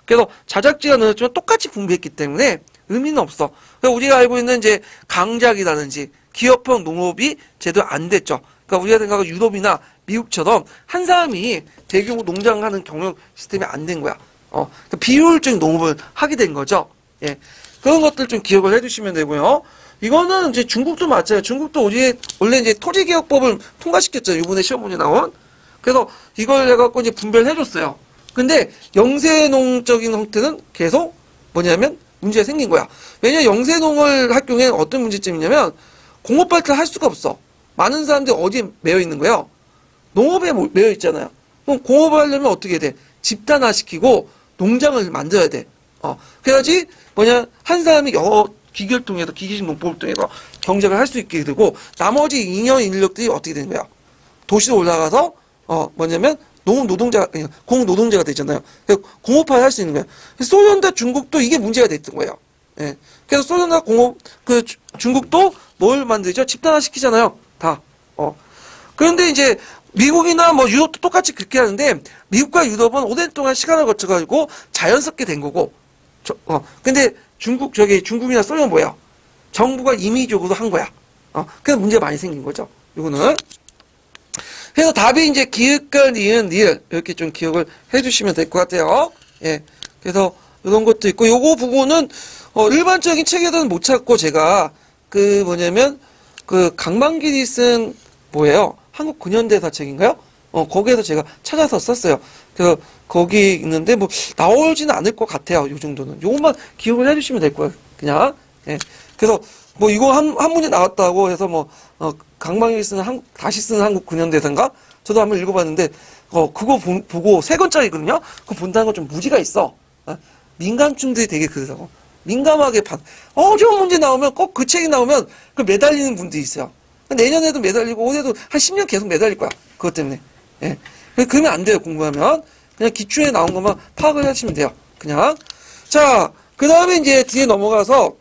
그래서 자작지가 늘었지만 똑같이 분배했기 때문에 의미는 없어. 그러니까 우리가 알고 있는 이제 강작이라든지 기업형 농업이 제대로 안 됐죠. 그러니까 우리가 생각하는 유럽이나 미국처럼 한 사람이 대규모 농장하는 경영 시스템이 안 된 거야. 그러니까 비효율적인 농업을 하게 된 거죠. 예. 그런 것들 좀 기억을 해두시면 되고요. 이거는 이제 중국도 맞아요. 중국도 원래 이제 토지개혁법을 통과시켰죠. 이번에 시험 문제 나온. 그래서 이걸 해갖고 이제 분배를 해줬어요. 근데 영세농적인 형태는 계속 뭐냐면 문제가 생긴 거야. 왜냐면 영세농을 할 경우에는 어떤 문제점이냐면 공업 발달을 할 수가 없어. 많은 사람들이 어디에 매여 있는 거예요? 농업에 매여 있잖아요. 그럼 공업을 하려면 어떻게 돼? 집단화시키고 농장을 만들어야 돼. 그래야지 한 사람이 여러 기계를 통해서 기계식 농법을 통해서 경작을 할 수 있게 되고 나머지 인연 인력들이 어떻게 되는 거야? 도시로 올라가서 공업 노동자가 되잖아요. 공업화를 할 수 있는 거야. 소련과 중국도 이게 문제가 됐던 거예요. 예. 그래서 소련과 중국도 뭘 만들죠? 집단화 시키잖아요. 다. 그런데 이제 미국이나 유럽도 똑같이 그렇게 하는데 미국과 유럽은 오랜 동안 시간을 거쳐가지고 자연스럽게 된 거고. 근데 중국이나 소련은 뭐야? 정부가 임의적으로 한 거야. 그래서 문제가 많이 생긴 거죠. 이거는. 그래서 답이 이제 기읍과 니은, 니을 이렇게 좀 기억을 해주시면 될 것 같아요. 예. 그래서 이런 것도 있고, 요거 부분은, 일반적인 책에서는 못 찾고, 제가, 강만길이 쓴, 뭐예요? 한국 근현대사 책인가요? 거기에서 제가 찾아서 썼어요. 거기 있는데, 뭐, 나오지는 않을 것 같아요. 요 정도는. 요것만 기억을 해주시면 될 거예요. 그냥. 예. 그래서, 뭐, 이거 한 문제 나왔다고 해서 뭐, 강만길이 쓰는 다시 쓰는 한국 근현대사인가? 저도 한번 읽어봤는데, 그거 보고 3권짜리거든요? 그거 본다는 건 좀 무리가 있어. 민감충들이 되게 그러더라고. 민감하게 어려운 문제 나오면 꼭 그 책이 나오면 그 매달리는 분들이 있어요. 내년에도 매달리고 올해도 한 10년 계속 매달릴 거야. 그것 때문에. 예. 그러면 안 돼요. 공부하면. 그냥 기초에 나온 것만 파악을 하시면 돼요. 그냥. 자, 그 다음에 이제 뒤에 넘어가서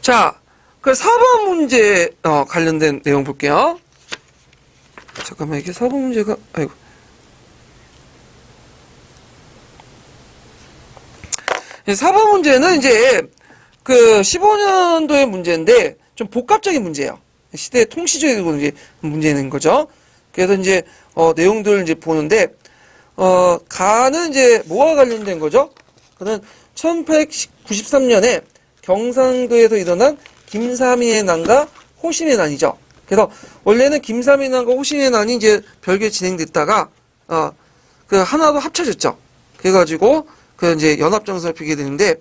자, 그 4번 문제 관련된 내용 볼게요. 잠깐만, 이게 4번 문제가, 아이고. 4번 문제는 이제, 15년도의 문제인데, 좀 복합적인 문제예요. 시대 통시적이고 이제 문제는 거죠. 그래서 이제, 내용들을 이제 보는데, 가는 이제, 뭐와 관련된 거죠? 그는 1893년에 경상도에서 일어난 김삼인의 난과 호심의 난이죠. 그래서 원래는 김삼인의 난과 호심의 난이 이제 별개 진행됐다가 하나로 합쳐졌죠. 그래가지고 이제 연합정선을 펴게 되는데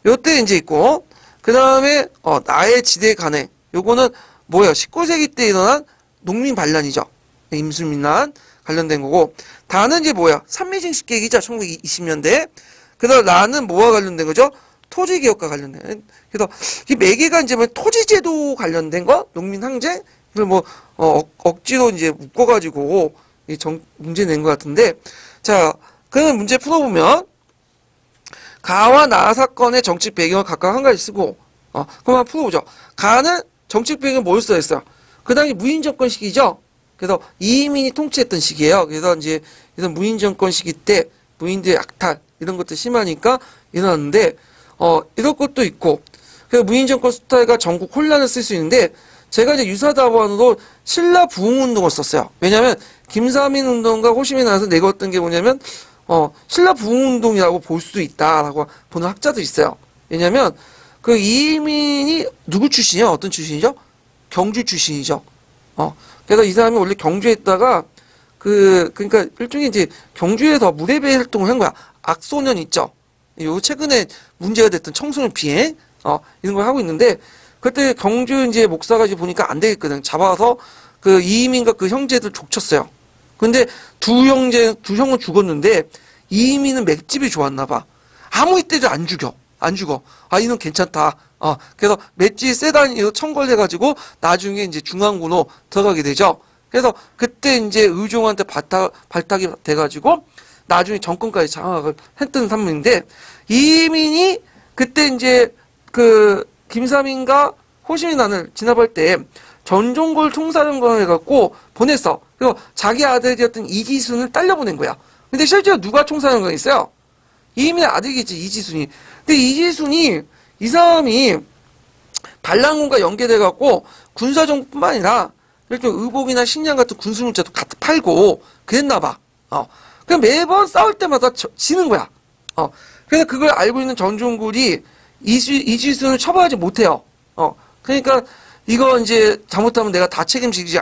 요때 이제 있고 그 다음에 나의 지대 간에 요거는 뭐야 19세기 때 일어난 농민 반란이죠. 임수민란 관련된 거고 다는 이제 뭐야 산미징식계획이죠. 1920년대. 그다음 나는 뭐와 관련된 거죠? 토지개혁과 관련된. 그래서 이 네 개가 이제 뭐 토지제도 관련된 거, 농민 항쟁, 을 뭐 억지로 이제 묶어가지고 문제 낸 것 같은데, 자, 그러면 문제 풀어보면 가와 나 사건의 정치 배경을 각각 한 가지 쓰고, 그럼 한번 풀어보죠. 가는 정치 배경 뭘 써있어요? 그 당시 무인 정권 시기죠. 그래서 이민이 통치했던 시기예요. 그래서 이제 무인 정권 시기 때 무인들의 약탈 이런 것들 심하니까 일어났는데. 이런 것도 있고, 그 무인정권 수탈과 전국 혼란을 쓸 수 있는데, 제가 이제 유사답안으로 신라 부흥운동을 썼어요. 왜냐면, 김삼인 운동과 호심이 나와서 내걸었던 게 뭐냐면, 신라 부흥운동이라고 볼 수 있다라고 보는 학자도 있어요. 왜냐면, 이민이 누구 출신이에요? 어떤 출신이죠? 경주 출신이죠. 그래서 이 사람이 원래 경주에 있다가, 그러니까 일종의 이제 경주에서 무대배 활동을 한 거야. 악소년 있죠? 요 최근에 문제가 됐던 청소년 비행 이런 걸 하고 있는데 그때 경주 이제 목사가 이제 보니까 안 되겠거든. 잡아서 이민과 그 형제들 족쳤어요. 근데 두 형은 죽었는데 이민은 맷집이 좋았나 봐. 아무 때도 안 죽어. 이놈 괜찮다. 그래서 맷집이 세다니 청걸해가지고 나중에 이제 중앙군으로 들어가게 되죠. 그래서 그때 이제 의종한테 발탁이 돼가지고 나중에 정권까지 장악을 했던 사람인데 이민이 그때 이제 김삼인과 호시민난을 진압할 때 전종골 총사령관을 해갖고 보냈어. 그리고 자기 아들이었던 이지순을 딸려보낸 거야. 근데 실제로 누가 총사령관이 있어요? 이민의 아들이겠지, 이지순이. 근데 이지순이 이 사람이 반란군과 연계돼갖고 군사정뿐만 아니라 일종 의복이나 식량 같은 군수물자도 갖다 팔고 그랬나봐. 그럼 매번 싸울 때마다 지는 거야. 그래서 그걸 알고 있는 전종굴이 이지순을 처벌하지 못해요. 그러니까 이거 이제 잘못하면 내가 다 책임지지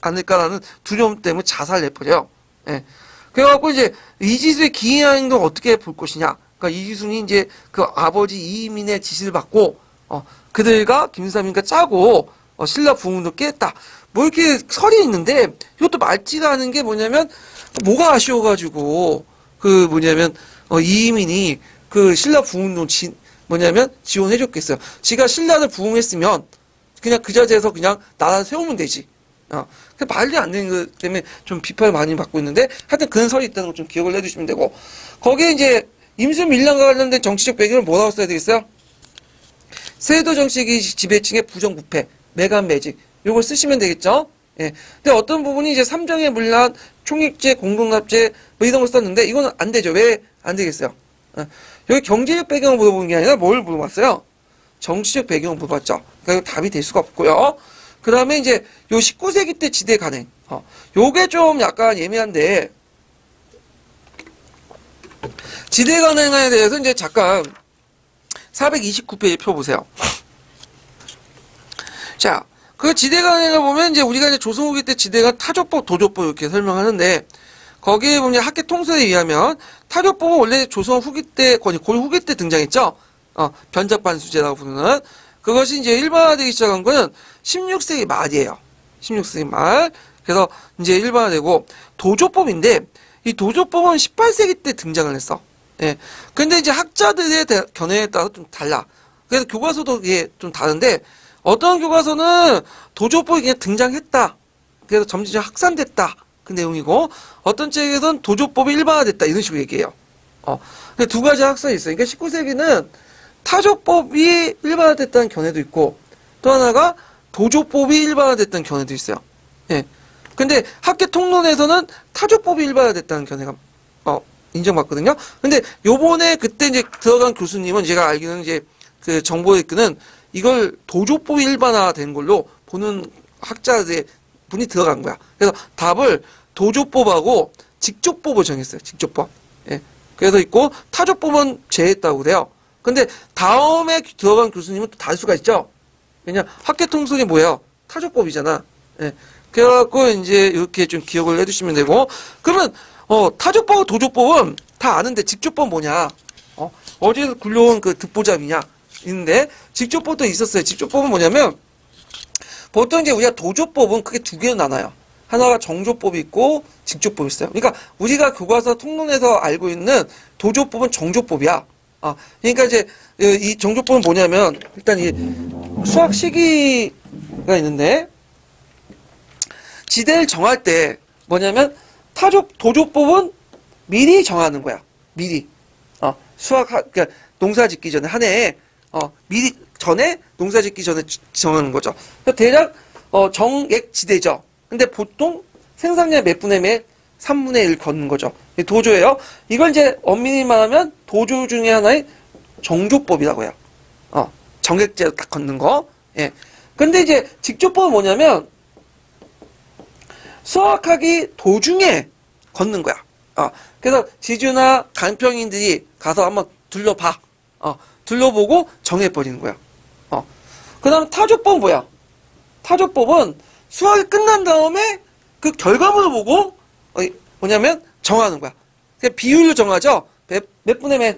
않을까라는 두려움 때문에 자살해버려요. 예. 그래갖고 이제 이지순의 기이한 행동 어떻게 볼 것이냐. 그러니까 이지순이 이제 그 아버지 이민의 지시를 받고, 그들과 김삼인과 짜고, 신라 부흥도 깼다. 뭐 이렇게 설이 있는데, 이것도 맞지가 않은 게 뭐냐면, 뭐가 아쉬워가지고, 이민이 신라 부흥운동 지원해줬겠어요. 지가 신라를 부흥했으면, 그냥 그 자리에서 그냥 나라 세우면 되지. 말이 안 되는 것 때문에 좀 비판을 많이 받고 있는데, 하여튼 그런 설이 있다는 거 좀 기억을 해주시면 되고, 거기에 이제, 임수밀란과 관련된 정치적 배경을 뭐라고 써야 되겠어요? 세도 정치기 지배층의 부정부패, 매간매직, 요걸 쓰시면 되겠죠? 예. 근데 어떤 부분이 이제 삼정의 문란, 총익제, 공동납제, 뭐 이런 걸 썼는데, 이거는 안 되죠. 왜 안 되겠어요? 여기 경제적 배경을 물어보는 게 아니라 뭘 물어봤어요? 정치적 배경을 물어봤죠. 그러니까 답이 될 수가 없고요. 그 다음에 이제 요 19세기 때 지대 간행. 요게 좀 약간 예민한데, 지대 간행에 대해서 이제 잠깐 429페이지 펴보세요. 자, 그 지대 간행을 보면 이제 우리가 이제 조선 후기 때 지대가 타조법, 도조법 이렇게 설명하는데, 거기에 보면 학계 통설에 의하면 타조법은 원래 조선 후기 때, 거의 골 후기 때 등장했죠? 변작반수제라고 부르는. 그것이 이제 일반화되기 시작한 거는 16세기 말이에요. 16세기 말. 그래서 이제 일반화되고, 도조법인데, 이 도조법은 18세기 때 등장을 했어. 예. 근데 이제 학자들의 견해에 따라 좀 달라. 그래서 교과서도 이게 좀 다른데, 어떤 교과서는 도조법이 그냥 등장했다. 그래서 점점 확산됐다. 그 내용이고, 어떤 책에서는 도조법이 일반화됐다. 이런 식으로 얘기해요. 두 가지 학설이 있어요. 그러니까 19세기는 타조법이 일반화됐다는 견해도 있고, 또 하나가 도조법이 일반화됐다는 견해도 있어요. 예. 근데 학계 통론에서는 타조법이 일반화됐다는 견해가, 인정받거든요. 근데 요번에 그때 이제 들어간 교수님은 제가 알기로는 이제 그 정보에 있기는 이걸 도조법이 일반화된 걸로 보는 학자들의 분이 들어간 거야. 그래서 답을 도조법하고 직조법을 정했어요. 직조법. 예. 그래서 있고 타조법은 제했다고 그래요. 근데 다음에 들어간 교수님은 또 다를 수가 있죠. 왜냐 학계 통설이 뭐예요? 타조법이잖아. 예. 그래갖고 이제 이렇게 좀 기억을 해두시면 되고 그러면 타조법과 도조법은 다 아는데 직조법 뭐냐? 어디서 굴려온 그 듣보잡이냐? 있는데 직조법도 있었어요. 직조법은 뭐냐면 보통 이제 우리가 도조법은 크게 두 개로 나눠요. 하나가 정조법이 있고 직조법이 있어요. 그러니까 우리가 교과서 통론에서 알고 있는 도조법은 정조법이야. 그러니까 이제 이 정조법은 뭐냐면 일단 이 수학 시기가 있는데 지대를 정할 때 뭐냐면 도조법은 미리 정하는 거야. 미리. 그러니까 농사 짓기 전에 한 해에 미리 전에 농사 짓기 전에 정하는 거죠. 그러니까 대략 정액 지대죠. 근데 보통 생산량 몇 분의 몇 3분의 1 걷는 거죠. 도조예요. 이걸 이제 엄밀히 말하면 도조 중에 하나의 정조법이라고 해요. 정액제로 딱 걷는 거. 예. 근데 이제 직조법은 뭐냐면 수학하기 도중에 걷는 거야. 그래서 지주나 간평인들이 가서 한번 둘러봐. 둘러보고 정해버리는 거야. 그 다음 타조법은 뭐야? 타조법은 수학이 끝난 다음에 그 결과물을 보고 뭐냐면 정하는 거야. 그냥 비율로 정하죠? 몇 분의 몇?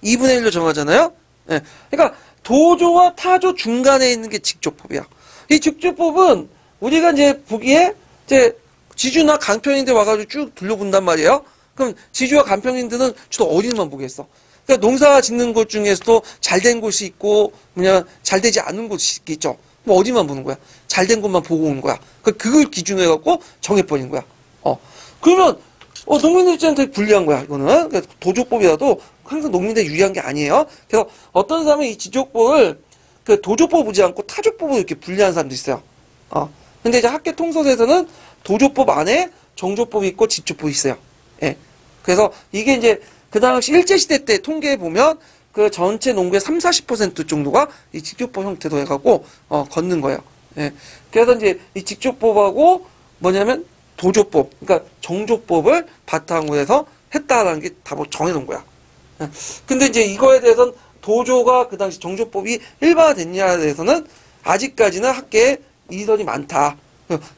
2분의 1로 정하잖아요? 예. 그러니까 도조와 타조 중간에 있는 게 직조법이야. 이 직조법은 우리가 이제 보기에 이제 지주나 간평인들 와가지고 쭉 둘러본단 말이에요. 그럼 지주와 간평인들은 주로 어디만 보겠어? 그러니까 농사 짓는 곳 중에서도 잘 된 곳이 있고, 잘 되지 않은 곳이 있겠죠. 그럼 어디만 보는 거야? 잘 된 곳만 보고 오는 거야. 그걸 기준으로 해갖고 정해버리는 거야. 그러면, 농민들 입장은 되게 불리한 거야, 이거는. 그러니까 도조법이라도 항상 농민들 유리한 게 아니에요. 그래서 어떤 사람은 이 지조법을 그 도조법 보지 않고 타조법으로 이렇게 분리하는 사람도 있어요. 근데 이제 학계 통설에서는 도조법 안에 정조법이 있고 직조법이 있어요. 예. 그래서 이게 이제 그 당시 일제시대 때 통계해 보면 그 전체 농구의 30-40% 정도가 이 직조법 형태로 해갖고, 걷는 거예요. 예. 그래서 이제 이 직조법하고 뭐냐면 도조법, 그러니까 정조법을 바탕으로 해서 했다라는 게 답을 정해놓은 거야. 예. 근데 이제 이거에 대해서는 도조가 그 당시 정조법이 일반화됐냐에 대해서는 아직까지는 학계에 이설이 많다.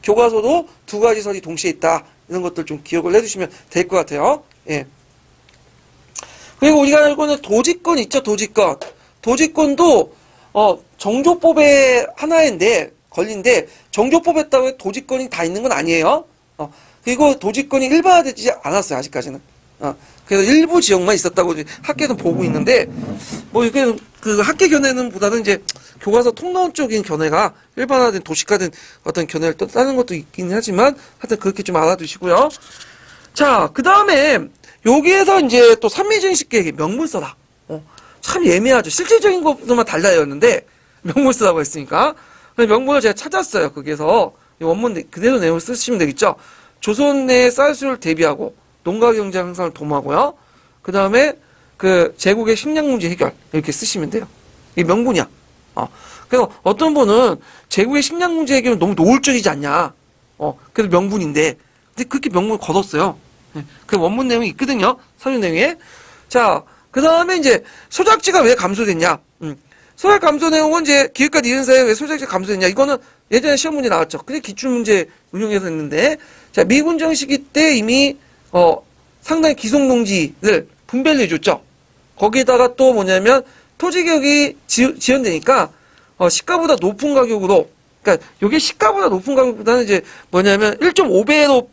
교과서도 두 가지 설이 동시에 있다. 이런 것들 좀 기억을 해두시면 될 것 같아요. 예. 그리고 우리가 알고 있는 도지권 있죠, 도지권. 도지권도, 정조법의 하나인데, 권리인데, 정조법에 따라 도지권이 다 있는 건 아니에요. 그리고 도지권이 일반화되지 않았어요, 아직까지는. 그래서 일부 지역만 있었다고 학계는 보고 있는데, 뭐, 이게, 그 학계 견해는 보다는 이제 교과서 통론적인 견해가 일반화된 도시화된 어떤 견해를 또 따는 것도 있긴 하지만, 하여튼 그렇게 좀 알아두시고요. 자, 그 다음에, 여기에서 이제 또 산미증식계획이 명문서다. 참 예매하죠. 실질적인 것만 달라였는데, 명문서라고 했으니까. 명문을 제가 찾았어요. 거기에서. 원문 그대로 내용을 쓰시면 되겠죠. 조선 내 쌀수를 대비하고, 농가 경제 향상을 도모하고요. 그 다음에 그 제국의 식량 문제 해결 이렇게 쓰시면 돼요. 이게 명분이야. 그래서 어떤 분은 제국의 식량 문제 해결은 너무 노골적이지 않냐. 그래서 명분인데. 근데 그렇게 명분을 거뒀어요. 예, 그 원문 내용이 있거든요. 서류 내용에. 자, 그 다음에 이제 소작지가 왜 감소됐냐. 소작 감소 내용은 이제 기획과 니은 사이에 왜 소작지가 감소됐냐. 이거는 예전에 시험 문제 나왔죠. 근데 기출문제 운용해서 했는데. 자, 미군정 시기 때 이미, 상당히 기성농지를 분배를 해줬죠. 거기에다가 또 뭐냐면 토지개혁이 지연되니까 시가보다 높은 가격으로, 그러니까 요게 시가보다 높은 가격보다는 이제 뭐냐면 1.5배로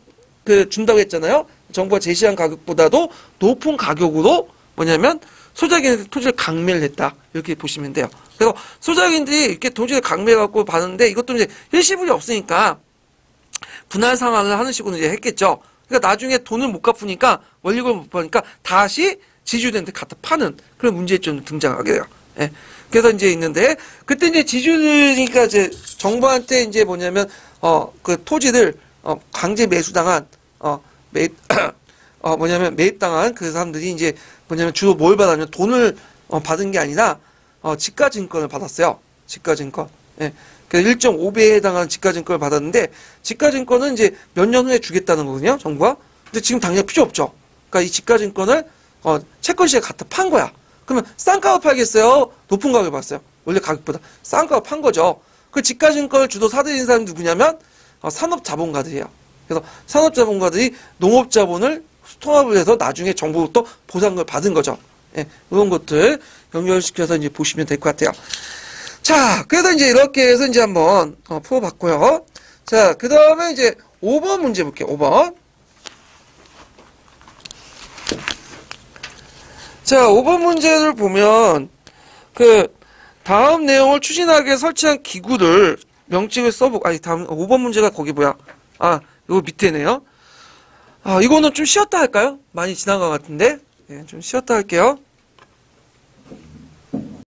준다고 했잖아요. 정부가 제시한 가격보다도 높은 가격으로 뭐냐면 소작인들 토지를 강매를 했다. 이렇게 보시면 돼요. 그래서 소작인들이 이렇게 토지를 강매해갖고 받는데 이것도 이제 일시불이 없으니까 분할 상환을 하는 식으로 이제 했겠죠. 그러니까 나중에 돈을 못 갚으니까 원리금을 못 받으니까 다시 지주들한테 갖다 파는 그런 문제점이 등장하게 돼요. 예. 그래서 이제 있는데 그때 이제 지주들이니까 이제 정부한테 이제 뭐냐면 그 토지를 강제 매수당한 매입 뭐냐면 매입당한 그 사람들이 이제 뭐냐면 주로 뭘 받았냐면 돈을 받은 게 아니라 지가증권을 받았어요. 지가증권. 예. 그래서 1.5배에 해당하는 지가증권을 받았는데 지가증권은 이제 몇 년 후에 주겠다는 거거든요. 정부가. 근데 지금 당장 필요 없죠. 그러니까 이 지가증권을 채권시에 갖다 판 거야. 그러면 싼 가격 팔겠어요? 높은 가격을 봤어요. 원래 가격보다 싼 가격 판 거죠. 그 지가증권을 주로 사들인 사람이 누구냐면 산업자본가들이에요. 그래서 산업자본가들이 농업자본을 통합을 해서 나중에 정부부터 보상을 받은 거죠. 예, 이런 것들 연결시켜서 이제 보시면 될 것 같아요. 자, 그래서 이제 이렇게 해서 이제 한번 풀어봤고요. 자, 그 다음에 이제 5번 문제 볼게요. 5번. 자, 5번 문제를 보면 그 다음 내용을 추진하기 위해 설치한 기구를 명칭을 써보고, 다음 5번 문제가 거기 뭐야? 이거 밑에네요. 이거는 좀 쉬었다 할까요? 많이 지난 것 같은데. 좀 쉬었다 할게요.